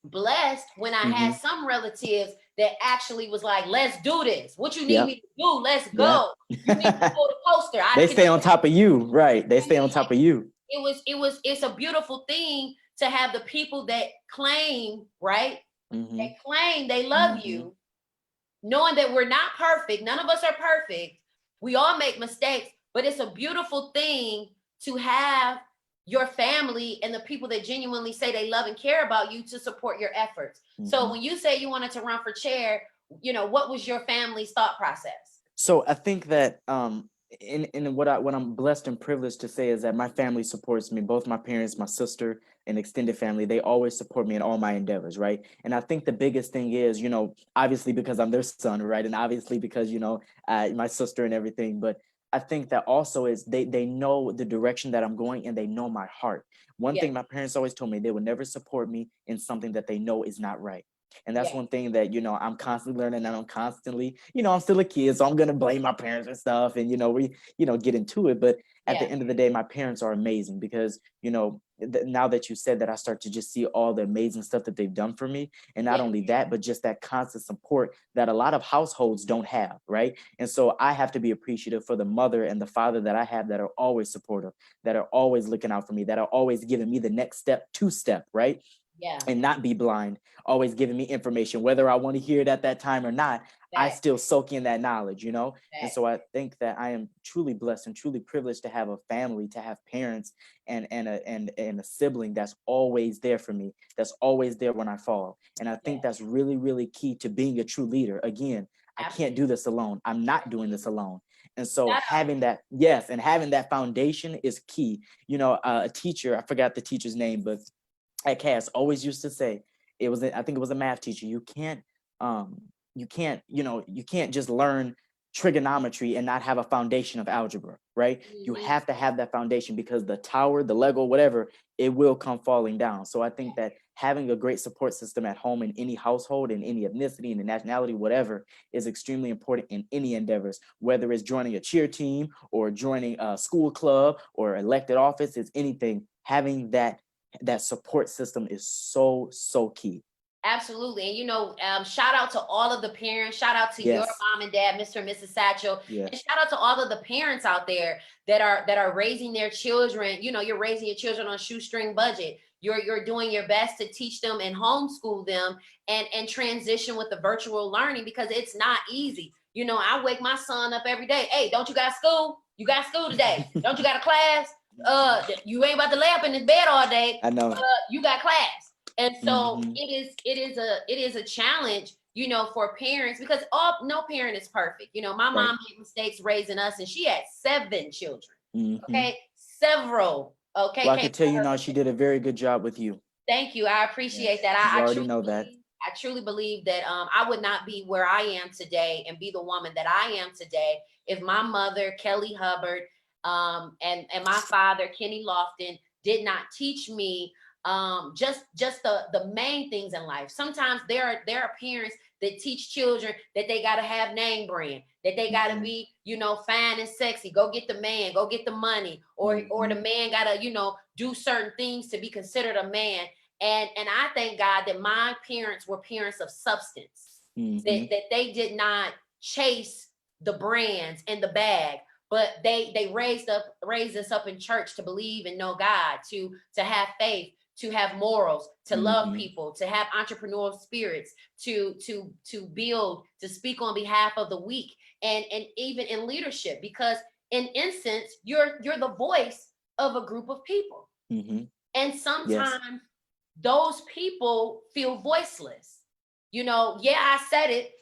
blessed when I had some relatives that actually was like, let's do this. What you need me to do? Let's go. You need to pull the poster. They stay on top of you, right? They stay on top of you. It's a beautiful thing to have the people that claim, right? They claim they love you, knowing that we're not perfect. None of us are perfect. We all make mistakes, but it's a beautiful thing to have your family and the people that genuinely say they love and care about you to support your efforts. So when you say you wanted to run for chair, you know, what was your family's thought process? So I think that in what I'm blessed and privileged to say is that my family supports me, both my parents, my sister, and extended family. They always support me in all my endeavors, right? And I think the biggest thing is, you know, obviously because I'm their son, right? And obviously because, you know, my sister and everything, but I think that also is they know the direction that I'm going and they know my heart. One thing my parents always told me, they would never support me in something that they know is not right. And that's one thing that, you know, I'm constantly learning, and I'm constantly, you know, I'm still a kid, so I'm going to blame my parents and stuff. And, you know, we, you know, get into it. But at the end of the day, my parents are amazing because, you know, now that you said that, I start to just see all the amazing stuff that they've done for me. And not only that, but just that constant support that a lot of households don't have, right? And so I have to be appreciative for the mother and the father that I have that are always supportive, that are always looking out for me, that are always giving me the next step, two-step, right? And not be blind, always giving me information, whether I want to hear it at that time or not. I still soak in that knowledge, you know? And so I think that I am truly blessed and truly privileged to have a family, to have parents and a sibling that's always there for me, that's always there when I fall. And I think that's really, really key to being a true leader. Again, I can't do this alone. I'm not doing this alone. And so having that, and having that foundation is key. You know, a teacher, I forgot the teacher's name, but at Cass always used to say, I think it was a math teacher, you can't just learn trigonometry and not have a foundation of algebra, right? You have to have that foundation because the tower, the Lego, whatever, it will come falling down. So I think that having a great support system at home in any household, in any ethnicity, in the nationality, whatever, is extremely important in any endeavors, whether it's joining a cheer team or joining a school club or elected office, it's anything. Having that support system is so key. Absolutely. And, you know, shout out to all of the parents, shout out to your mom and dad, Mr. and Mrs. Satchel, and shout out to all of the parents out there that are raising their children. You know, you're raising your children on a shoestring budget. You're doing your best to teach them and homeschool them and transition with the virtual learning, because it's not easy. You know, I wake my son up every day. Hey, don't you got school? You got school today? Don't you got a class? You ain't about to lay up in this bed all day. I know. You got class. And so it is a challenge, you know, for parents, because no parent is perfect. You know, my mom made mistakes raising us, and she had 7 children. Okay, several. Okay, well, I can tell you now, she did a very good job with you. Thank you. I appreciate that. I already know that. I truly believe that I would not be where I am today and be the woman that I am today if my mother, Kelly Hubbard, And my father, Kenny Lofton, did not teach me just the main things in life. Sometimes there are parents that teach children that they got to have name brand, that they got to be, fine and sexy. Go get the man, go get the money, or the man got to, do certain things to be considered a man. And I thank God that my parents were parents of substance, that they did not chase the brands and the bag, but they raised us up in church to believe and know God, to have faith, to have morals, to love people, to have entrepreneurial spirits, to build, to speak on behalf of the weak, and even in leadership, because in essence, you're the voice of a group of people. And sometimes those people feel voiceless. I said it,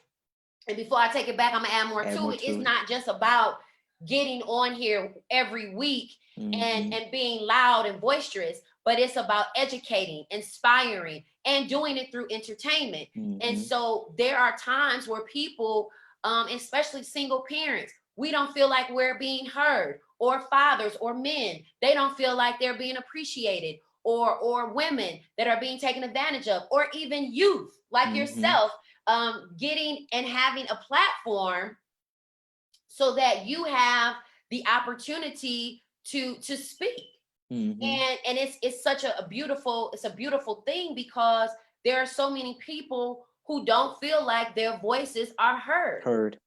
and before I take it back, I'm gonna add more to it. It's not just about getting on here every week and being loud and boisterous, but it's about educating, inspiring, and doing it through entertainment. And so there are times where people, especially single parents, we don't feel like we're being heard, or fathers or men, they don't feel like they're being appreciated, or women that are being taken advantage of, or even youth like yourself, getting and having a platform so that you have the opportunity to speak. And it's such a beautiful thing, because there are so many people who don't feel like their voices are heard.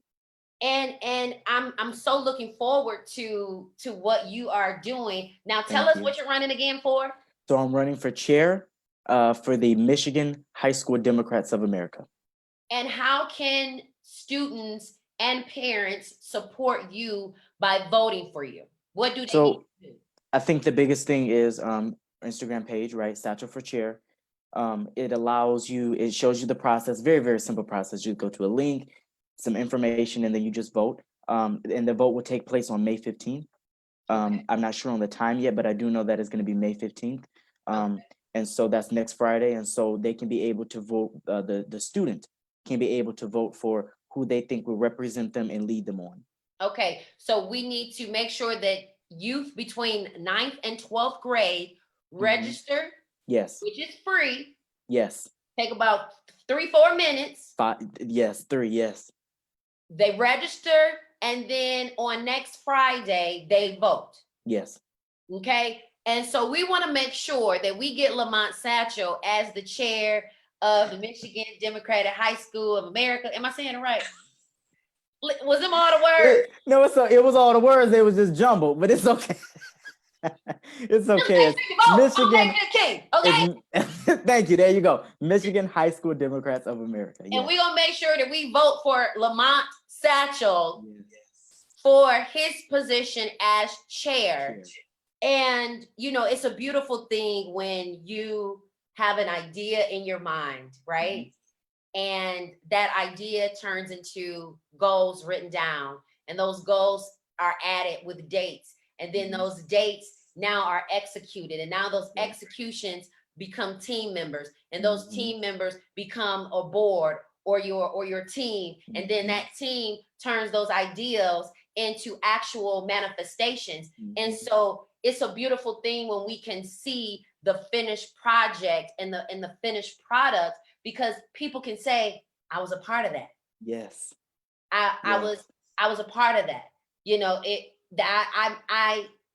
And I'm so looking forward to what you are doing. Now tell us what you're running again for. So I'm running for chair for the Michigan High School Democrats of America. And how can students and parents support you by voting for you? What do they need to do? I think the biggest thing is Instagram page, right? Satchel for Chair. It shows you the process, very, very simple process. You go to a link, some information, and then you just vote. And the vote will take place on May 15th. I'm not sure on the time yet, but I do know that it's going to be May 15th. And so that's next Friday. And so they can be able to vote, the student can be able to vote for who they think will represent them and lead them on. Okay, so we need to make sure that youth between 9th and 12th grade register. Yes. Which is free. Yes. Take about 3-4 minutes. 3, yes. They register, and then on next Friday, they vote. Yes. Okay, and so we want to make sure that we get Lamont Satchel as the chair of the Michigan Democratic High School of America. Am I saying it right? Was them all the words? No, it was all the words. They was just jumbled, but it's okay. It's okay. Michigan. Okay. Thank you. There you go. Michigan High School Democrats of America. And we're gonna make sure that we vote for Lamont Satchel for his position as chair. And it's a beautiful thing when you have an idea in your mind, right? And that idea turns into goals written down, and those goals are added with dates, and then those dates now are executed, and now those executions become team members, and those team members become a board or your team, and then that team turns those ideals into actual manifestations. And so it's a beautiful thing when we can see the finished project and the finished product, because people can say, I was a part of that. Yes. I was a part of that.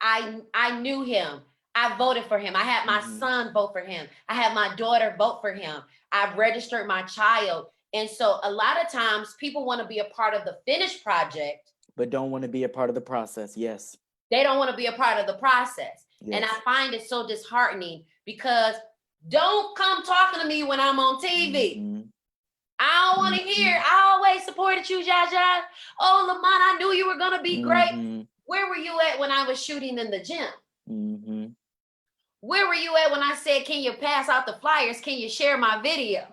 I knew him. I voted for him. I had my son vote for him. I had my daughter vote for him. I registered my child. And so a lot of times people want to be a part of the finished project, but don't want to be a part of the process. Yes. They don't want to be a part of the process. Yes. And I find it so disheartening, because don't come talking to me when I'm on TV. I don't want to hear, I always supported you, Jaja. Oh, Lamont, I knew you were going to be great. Where were you at when I was shooting in the gym? Where were you at when I said, can you pass out the flyers? Can you share my video?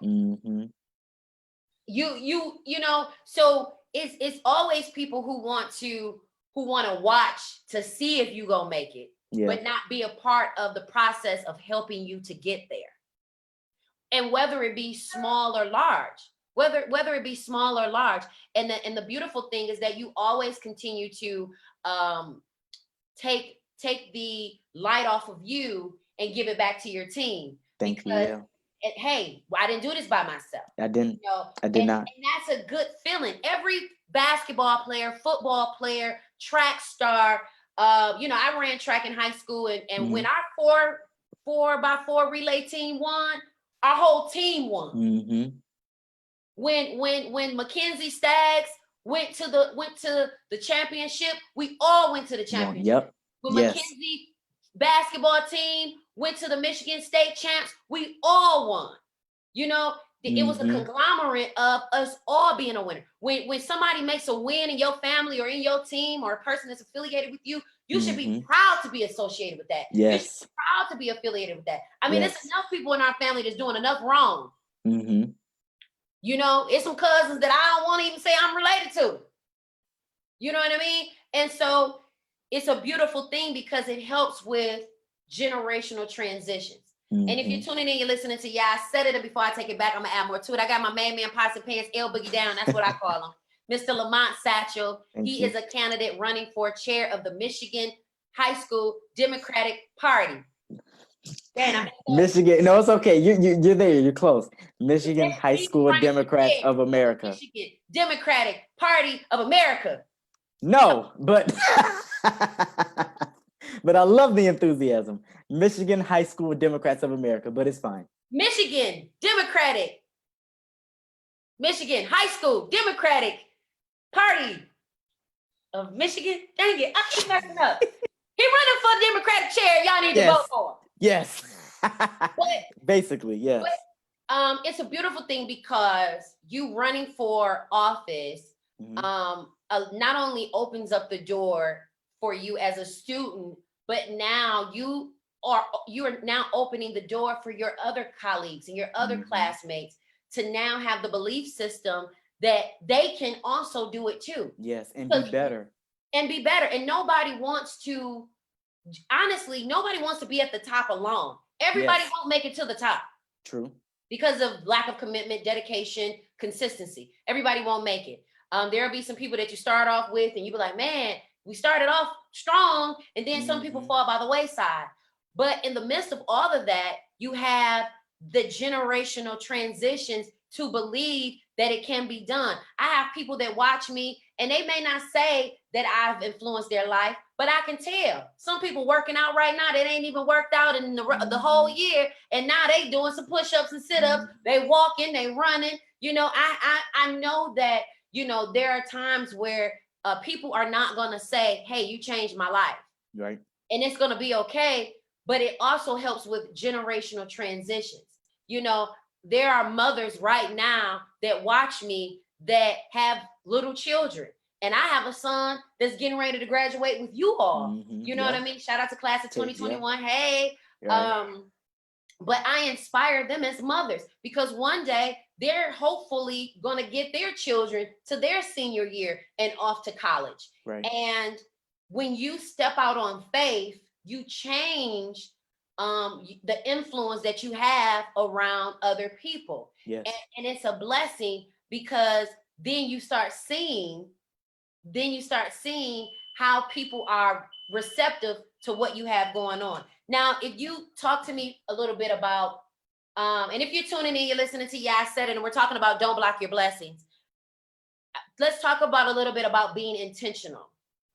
So it's always people who want to watch to see if you gonna make it, but not be a part of the process of helping you to get there. And whether it be small or large, and the beautiful thing is that you always continue to take the light off of you and give it back to your team. Thank you. Yeah. Hey, I didn't do this by myself. I didn't. You know? I did not. And that's a good feeling. Every basketball player, football player, track star. You know, I ran track in high school, and when our 4x4 relay team won, our whole team won. When Mackenzie Staggs went to the championship, we all went to the championship. Yep. When Mackenzie basketball team went to the Michigan State champs, we all won. You know, it was a conglomerate of us all being a winner. When somebody makes a win in your family or in your team or a person that's affiliated with you, you should be proud to be associated with that. Yes. You should be proud to be affiliated with that. I mean, there's enough people in our family that's doing enough wrong. You know, it's some cousins that I don't want to even say I'm related to. You know what I mean? And so it's a beautiful thing because it helps with generational transitions. And if you're tuning in, you're listening to, I said it before I take it back, I'm gonna add more to it. I got my main man, pots and pants, L Boogie down. That's what I call him. Mr. Lamont Satchel. He is a candidate running for chair of the Michigan High School Democratic Party. Michigan, no, it's okay. You're there. You're close. Michigan High School Democrats of America. Michigan Democratic Party of America. No, but but I love the enthusiasm. Michigan High School Democrats of America, but it's fine. Michigan High School Democratic Party of Michigan. Dang it, I keep messing up. He running for the Democratic chair. Y'all need to vote for him. Yes. Basically, yes. But, it's a beautiful thing because you running for office not only opens up the door for you as a student, but now you are now opening the door for your other colleagues and your other classmates to now have the belief system that they can also do it too. Yes, and be better. And nobody wants to, honestly, nobody wants to be at the top alone. Everybody won't make it to the top. True. Because of lack of commitment, dedication, consistency. Everybody won't make it. There'll be some people that you start off with and you be like, man, we started off strong, and then some people fall by the wayside. But in the midst of all of that, you have the generational transitions to believe that it can be done. I have people that watch me and they may not say that I've influenced their life, but I can tell. Some people working out right now that ain't even worked out in the whole year, and now they doing some push-ups and sit-ups. They walking, they running. You know, I know that, you know, there are times where people are not going to say, hey, you changed my life. Right. And it's going to be okay. But it also helps with generational transitions. You know, there are mothers right now that watch me that have little children. And I have a son that's getting ready to graduate with you all. You know what I mean? Shout out to class of 2021. Hey. Right. But I inspire them as mothers because one day they're hopefully going to get their children to their senior year and off to college. Right. And when you step out on faith, you change the influence that you have around other people. Yes. And it's a blessing because then you start seeing how people are receptive to what you have going on. Now, if you talk to me a little bit about, and if you're tuning in, you're listening to I Said It, and we're talking about don't block your blessings. Let's talk about a little bit about being intentional.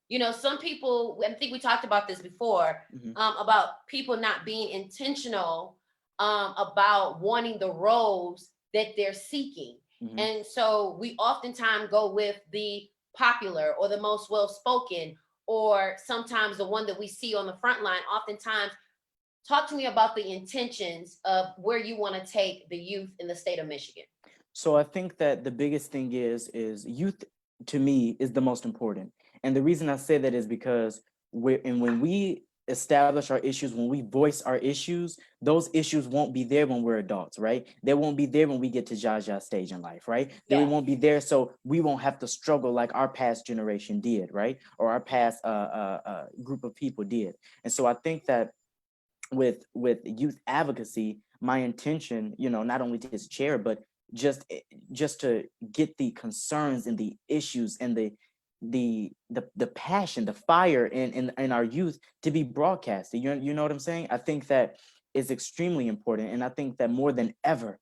You know, some people, I think we talked about this before, about people not being intentional about wanting the roles that they're seeking. And so we oftentimes go with the popular or the most well-spoken, or sometimes the one that we see on the front line. Oftentimes, talk to me about the intentions of where you want to take the youth in the state of Michigan. So I think that the biggest thing is youth, to me, is the most important. And the reason I say that is because when we establish our issues, when we voice our issues, those issues won't be there when we're adults, right? They won't be there when we get to Jaja stage in life, right? They won't be there, so we won't have to struggle like our past generation did, right? Or our past group of people did. And so I think that with youth advocacy, my intention, you know, not only to his chair, but just to get the concerns and the issues and the the passion, the fire in our youth to be broadcasted. You know what I'm saying? I think that is extremely important. And I think that more than ever,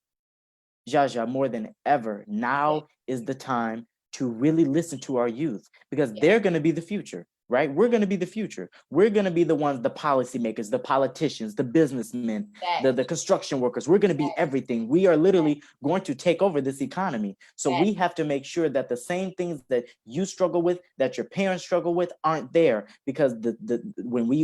Jaja, more than ever, now is the time to really listen to our youth, because they're going to be the future, right? We're going to be the future. We're going to be the ones, the policymakers, the politicians, the businessmen, the construction workers. We're going to be everything. We are literally going to take over this economy. So we have to make sure that the same things that you struggle with, that your parents struggle with, aren't there, because when we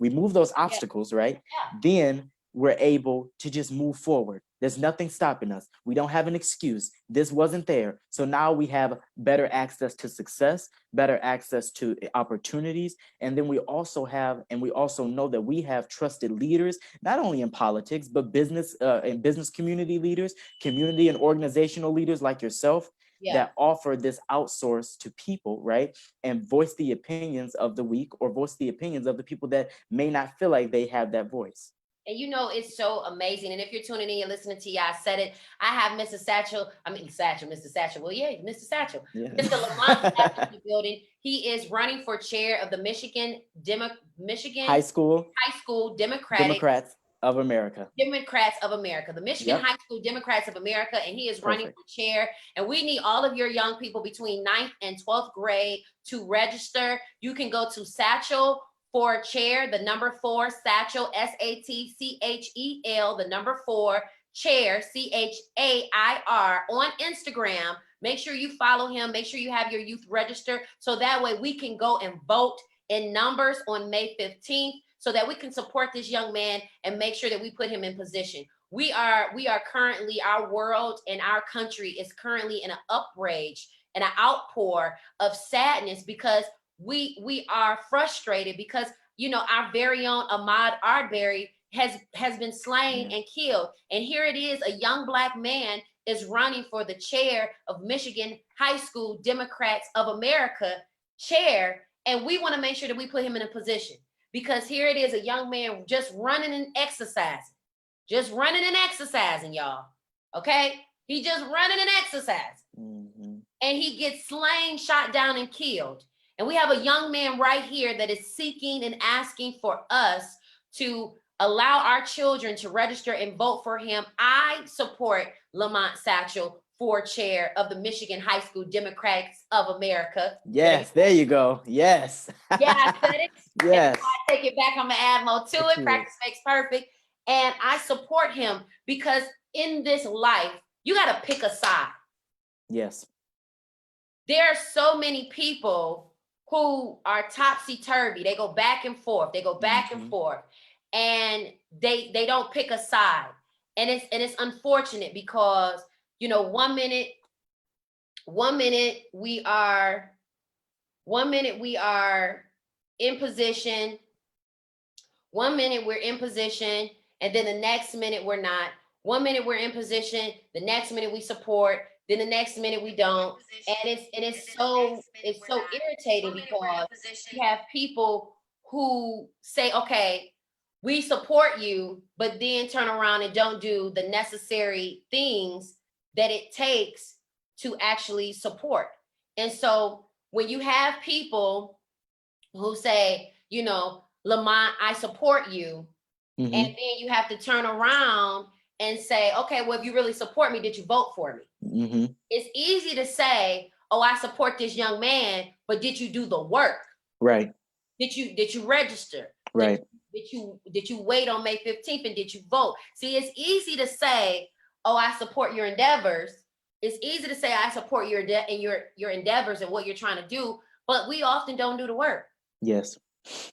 remove those obstacles, right? Then we're able to just move forward. There's nothing stopping us. We don't have an excuse. This wasn't there. So now we have better access to success, better access to opportunities. And then we also know that we have trusted leaders, not only in politics, but business and business community leaders, community and organizational leaders like yourself, that offer this outsource to people, right? And voice the opinions of the weak, or voice the opinions of the people that may not feel like they have that voice. And it's so amazing. And if you're tuning in, you're listening to I said it. I have Mr. Satchel. Mr. Satchel. Well, Mr. Satchel. Yeah. Mr. Lamont in the building. He is running for chair of the Michigan High School Democrats of America. Democrats of America, the Michigan High School Democrats of America, and he is running for chair. And we need all of your young people between 9th and 12th grade to register. You can go to Satchel for chair, the number 4, Satchel, SATCHEL, the number 4, chair, CHAIR, on Instagram. Make sure you follow him. Make sure you have your youth register, so that way we can go and vote in numbers on May 15th, so that we can support this young man and make sure that we put him in position. We are currently, our world and our country is currently in an outrage and an outpour of sadness, because we are frustrated because, our very own Ahmaud Arbery has been slain and killed. And here it is, a young Black man is running for the chair of Michigan High School Democrats of America chair. And we want to make sure that we put him in a position, because here it is, a young man just running and exercising, y'all. Okay. He just running and exercising. Mm-hmm. And he gets slain, shot down, and killed. And we have a young man right here that is seeking and asking for us to allow our children to register and vote for him. I support Lamont Satchel for chair of the Michigan High School Democrats of America. Yes, there you go. Yes. Yeah, I said it. Yes. I take it back. I'm going to add more to it. Practice makes perfect. And I support him, because in this life, you got to pick a side. Yes. There are so many people who are topsy-turvy. They go back and forth. And forth. And they don't pick a side. And it's unfortunate, because, 1 minute we are in position. 1 minute we're in position, and then the next minute we're not. 1 minute we're in position, the next minute we support, then the next minute we don't. And it's so irritating, because you have people who say, okay, we support you, but then turn around and don't do the necessary things that it takes to actually support. And so when you have people who say, Lamont, I support you, and then you have to turn around and say, okay, well, if you really support me, did you vote for me? Mm-hmm. It's easy to say, oh, I support this young man, but did you do the work? Right. Did you register? Right. Did you wait on May 15th, and did you vote? See, it's easy to say, oh, I support your endeavors. It's easy to say I support your endeavors and what you're trying to do, but we often don't do the work. Yes.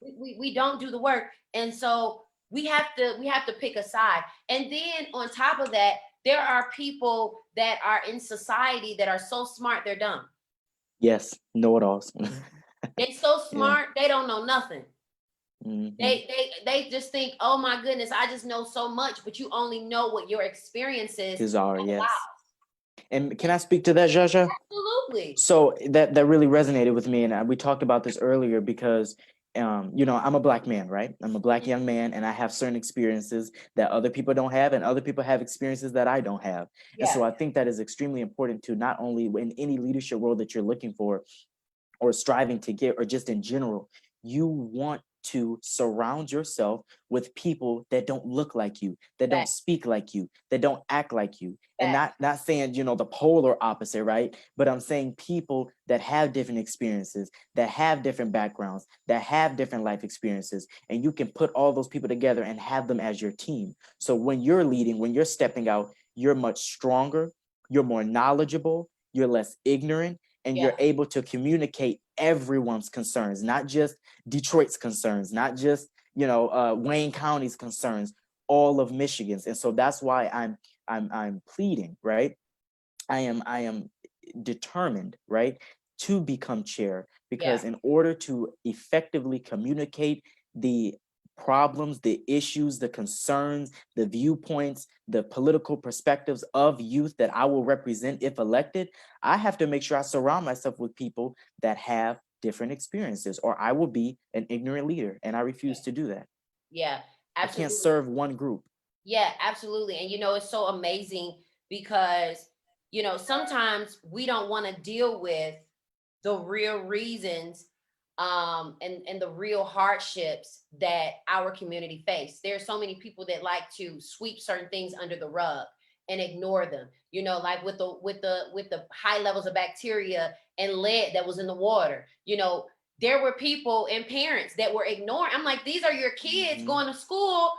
We don't do the work. And so we have to pick a side. And then on top of that, there are people that are in society that are so smart, they're dumb. Yes, know-it-alls. They're so smart, they don't know nothing. Mm-hmm. They just think, oh my goodness, I just know so much, but you only know what your experiences are. Yes. And can I speak to that, Jaja? Absolutely. So that really resonated with me, and we talked about this earlier, because I'm a Black man, right? I'm a Black young man, and I have certain experiences that other people don't have, and other people have experiences that I don't have. Yeah. And so I think that is extremely important to, not only in any leadership role that you're looking for, or striving to get, or just in general, you want to surround yourself with people that don't look like you, that don't speak like you, that don't act like you. And not saying, the polar opposite, right? But I'm saying people that have different experiences, that have different backgrounds, that have different life experiences. And you can put all those people together and have them as your team. So when you're leading, when you're stepping out, you're much stronger, you're more knowledgeable, you're less ignorant, and you're able to communicate everyone's concerns, not just Detroit's concerns, not just, Wayne County's concerns, all of Michigan's. And so that's why I'm pleading, right? I am determined, right, to become chair, because in order to effectively communicate the problems, the issues, the concerns, the viewpoints, the political perspectives of youth that I will represent if elected, I have to make sure I surround myself with people that have different experiences, or I will be an ignorant leader, and I refuse to do that. Yeah, absolutely. I can't serve one group. Yeah, absolutely. And it's so amazing because, sometimes we don't want to deal with the real reasons and the real hardships that our community face. There are so many people that like to sweep certain things under the rug and ignore them. Like with the high levels of bacteria and lead that was in the water. There were people and parents that were ignoring. I'm like, these are your kids going to school.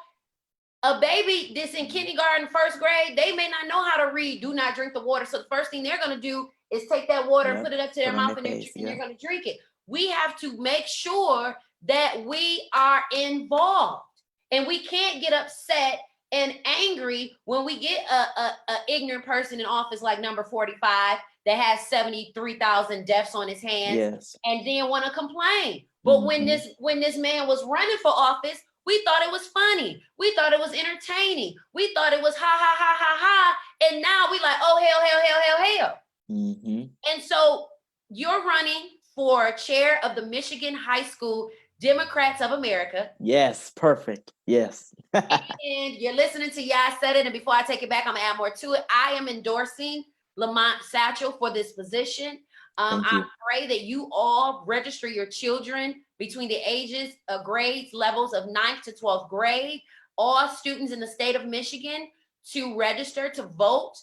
A baby that's in kindergarten, first grade, they may not know how to read, do not drink the water. So the first thing they're going to do is take that water and put it up to their mouth and they're going to drink it. We have to make sure that we are involved, and we can't get upset and angry when we get a ignorant person in office like number 45 that has 73,000 deaths on his hands and then want to complain. But when this man was running for office, we thought it was funny. We thought it was entertaining. We thought it was ha, ha, ha, ha, ha. And now we like, oh, hell, hell, hell, hell, hell. And so you're running for chair of the Michigan High School Democrats of America. Yes, perfect. Yes. And you're listening to I Said It. And before I take it back, I'm going to add more to it. I am endorsing Lamont Satchel for this position. I pray that you all register your children between the ages of grades levels of 9th to 12th grade, all students in the state of Michigan, to register to vote.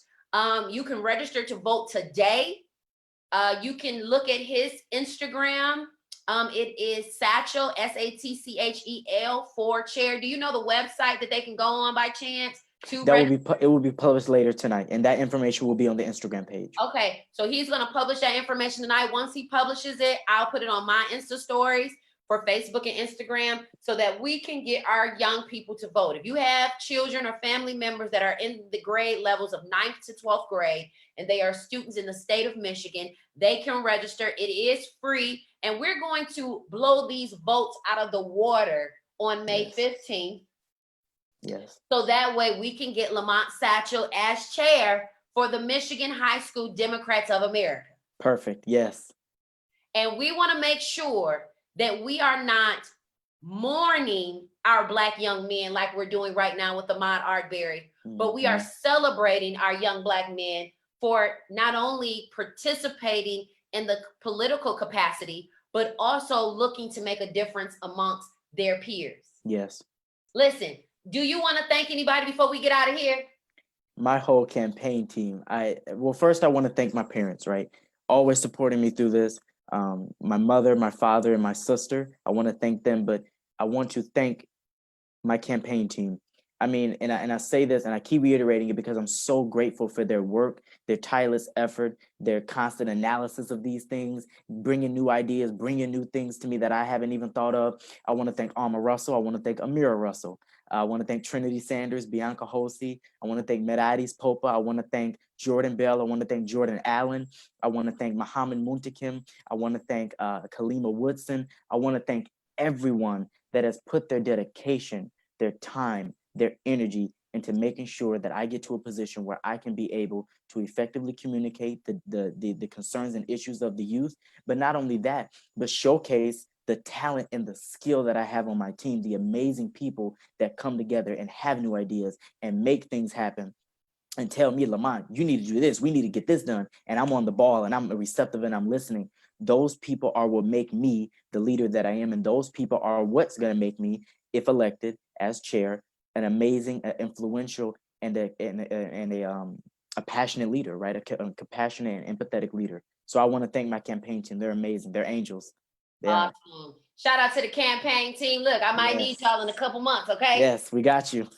You can register to vote today. You can look at his Instagram. It is Satchel, Satchel for chair. Do you know the website that they can go on by chance? It will be published later tonight, and that information will be on the Instagram page. Okay, so he's going to publish that information tonight. Once he publishes it, I'll put it on my Insta stories for Facebook and Instagram so that we can get our young people to vote. If you have children or family members that are in the grade levels of 9th to 12th grade, and they are students in the state of Michigan, they can register. It is free, and we're going to blow these votes out of the water on May 15th. Yes. So that way we can get Lamont Satchel as chair for the Michigan High School Democrats of America. Perfect. Yes. And we want to make sure that we are not mourning our Black young men like we're doing right now with Ahmaud Arbery, but we are celebrating our young Black men for not only participating in the political capacity, but also looking to make a difference amongst their peers. Yes. Listen, do you want to thank anybody before we get out of here? My whole campaign team. First I want to thank my parents, right? Always supporting me through this. My mother, my father, and my sister. I want to thank them, but I want to thank my campaign team. I mean, and I say this and I keep reiterating it because I'm so grateful for their work, their tireless effort, their constant analysis of these things, bringing new ideas, bringing new things to me that I haven't even thought of. I want to thank Alma Russell. I want to thank Amira Russell. I want to thank Trinity Sanders, Bianca Hosey. I want to thank Medadis Popa. I want to thank Jordan Bell. I want to thank Jordan Allen. I want to thank Muhammad Muntakim. I want to thank Kalima Woodson. I want to thank everyone that has put their dedication, their time, their energy into making sure that I get to a position where I can be able to effectively communicate the concerns and issues of the youth. But not only that, but showcase the talent and the skill that I have on my team, the amazing people that come together and have new ideas and make things happen and tell me, Lamont, you need to do this. We need to get this done. And I'm on the ball and I'm receptive and I'm listening. those people are what make me the leader that I am. And those people are what's going to make me, if elected as chair, an amazing, influential, and a passionate leader, right? A compassionate and empathetic leader. So I want to thank my campaign team. They're amazing. They're angels. They are. Shout out to the campaign team. Look, I might need y'all in a couple months, okay? Yes, we got you.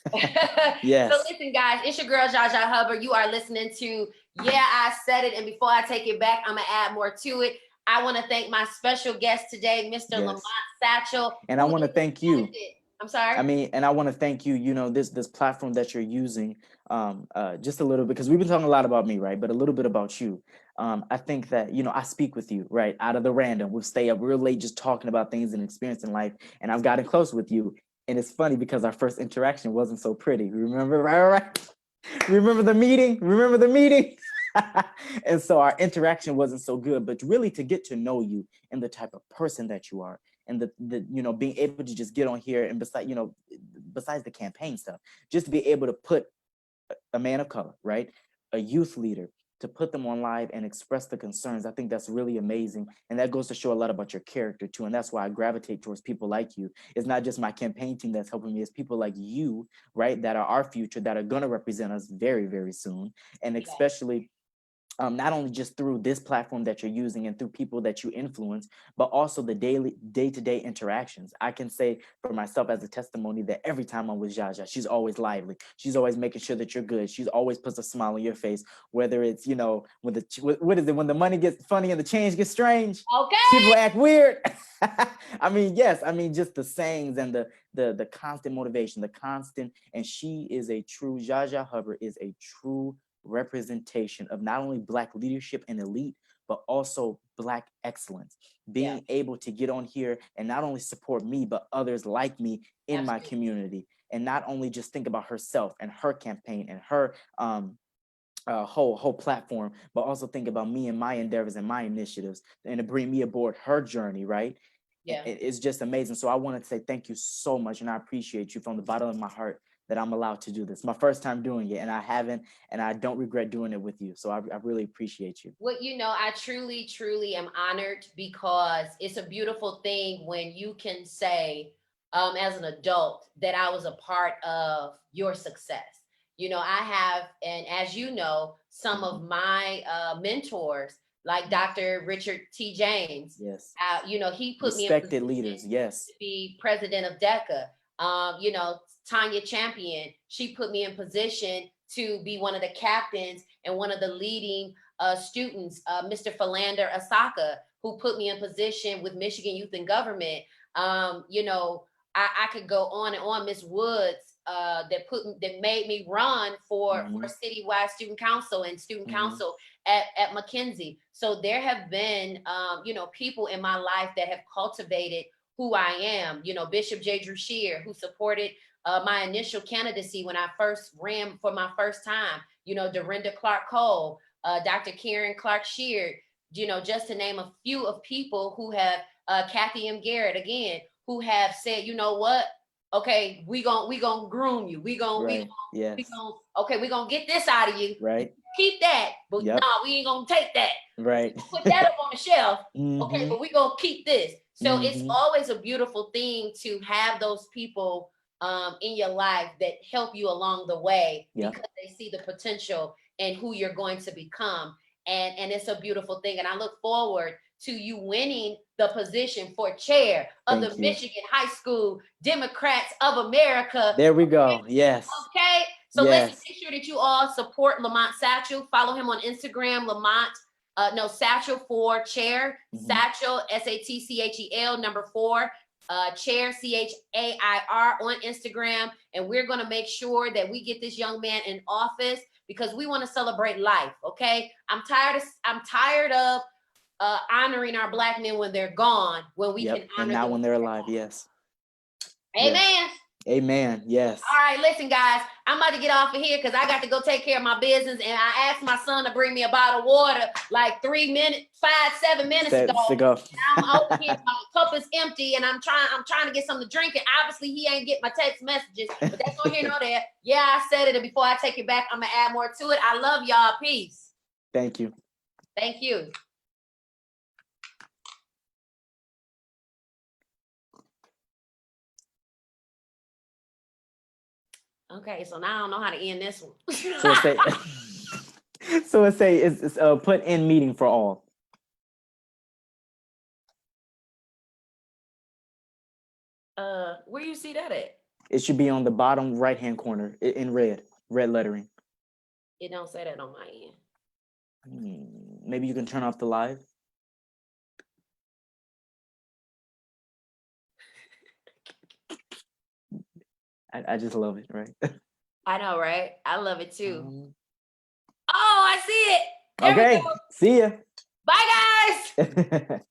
Yes. So listen, guys, it's your girl, Jaja Hubbard. You are listening to Yeah, I Said It. And before I take it back, I'm going to add more to it. I want to thank my special guest today, Mr. Lamont Satchel. And I want to thank you. I'm sorry. And I want to thank you, this platform that you're using, just a little bit, because we've been talking a lot about me, right? But a little bit about you. I think that, I speak with you, right? Out of the random. We'll stay up real late just talking about things and experiencing life. And I've gotten close with you. And it's funny because our first interaction wasn't so pretty. Remember, right? Remember the meeting? And so our interaction wasn't so good, but really to get to know you and the type of person that you are, and the being able to just get on here and besides the campaign stuff, just to be able to put a man of color, right, a youth leader, to put them on live and express the concerns, I think that's really amazing. And that goes to show a lot about your character too. And that's why I gravitate towards people like you. It's not just my campaign team that's helping me, it's people like you, right, that are our future, that are going to represent us very, very soon. And especially not only just through this platform that you're using and through people that you influence, but also the day-to-day interactions. I can say for myself as a testimony that every time I'm with Jaja, she's always lively. She's always making sure that you're good. She's always puts a smile on your face, whether it's, when when the money gets funny and the change gets strange, people act weird. Just the sayings and the constant motivation, and she is a true, Jaja Hubbard is a true representation of not only Black leadership and elite, but also Black excellence. Being able to get on here and not only support me, but others like me in my community, and not only just think about herself and her campaign and her whole platform, but also think about me and my endeavors and my initiatives, and to bring me aboard her journey, right? It's just amazing. So I want to say thank you so much, and I appreciate you from the bottom of my heart that I'm allowed to do this. My first time doing it, and I don't regret doing it with you. So I really appreciate you. Well, I truly, truly am honored, because it's a beautiful thing when you can say, as an adult, that I was a part of your success. I have, and as you know, some of my mentors, like Dr. Richard T. James. Yes. He put me in respected leaders. Yes. To be president of DECA. Tanya Champion, she put me in position to be one of the captains and one of the leading students, Mr. Philander Asaka, who put me in position with Michigan Youth in Government. I could go on and on. Miss Woods, that made me run for citywide student council and student council at McKinsey. So there have been, people in my life that have cultivated who I am. Bishop J. Drew Shear, who supported my initial candidacy when I first ran for my first time. Dorinda Clark Cole, Dr. Karen Clark Sheard, just to name a few of people who have, Kathy M. Garrett again, who have said, you know what? Okay, we gonna groom you. We gonna get this out of you. Right. Keep that, but no, we ain't gonna take that. Right. Put that up on the shelf. Okay, but we gonna keep this. So it's always a beautiful thing to have those people in your life that help you along the way, because they see the potential in who you're going to become. And it's a beautiful thing. And I look forward to you winning the position for chair of the Michigan High School Democrats of America. There we go. Yes. Okay. So let's make sure that you all support Lamont Satchel. Follow him on Instagram, Satchel for chair, Satchel, SATCHEL 4, chair, CHAIR on Instagram. And we're going to make sure that we get this young man in office, because we want to celebrate life. Okay. I'm tired of honoring our Black men when they're gone, when we can honor and not them when they're alive. Yes. Amen. Yes. Amen. Yes. All right, listen, guys, I'm about to get off of here because I got to go take care of my business. And I asked my son to bring me a bottle of water like 7 minutes ago. I'm over here, my cup is empty, and I'm trying to get something to drink. And obviously he ain't get my text messages, but that's no here nor there. Yeah, I said it, and before I take it back, I'm gonna add more to it. I love y'all. Peace. Thank you. Thank you. Okay, so now I don't know how to end this one. So it say it's put in meeting for all. Where you see that at? It should be on the bottom right-hand corner in red lettering. It don't say that on my end. Maybe you can turn off the live. I just love it, right? I know, right? I love it too. Oh, I see it. There we Okay, go. see ya. Bye, guys.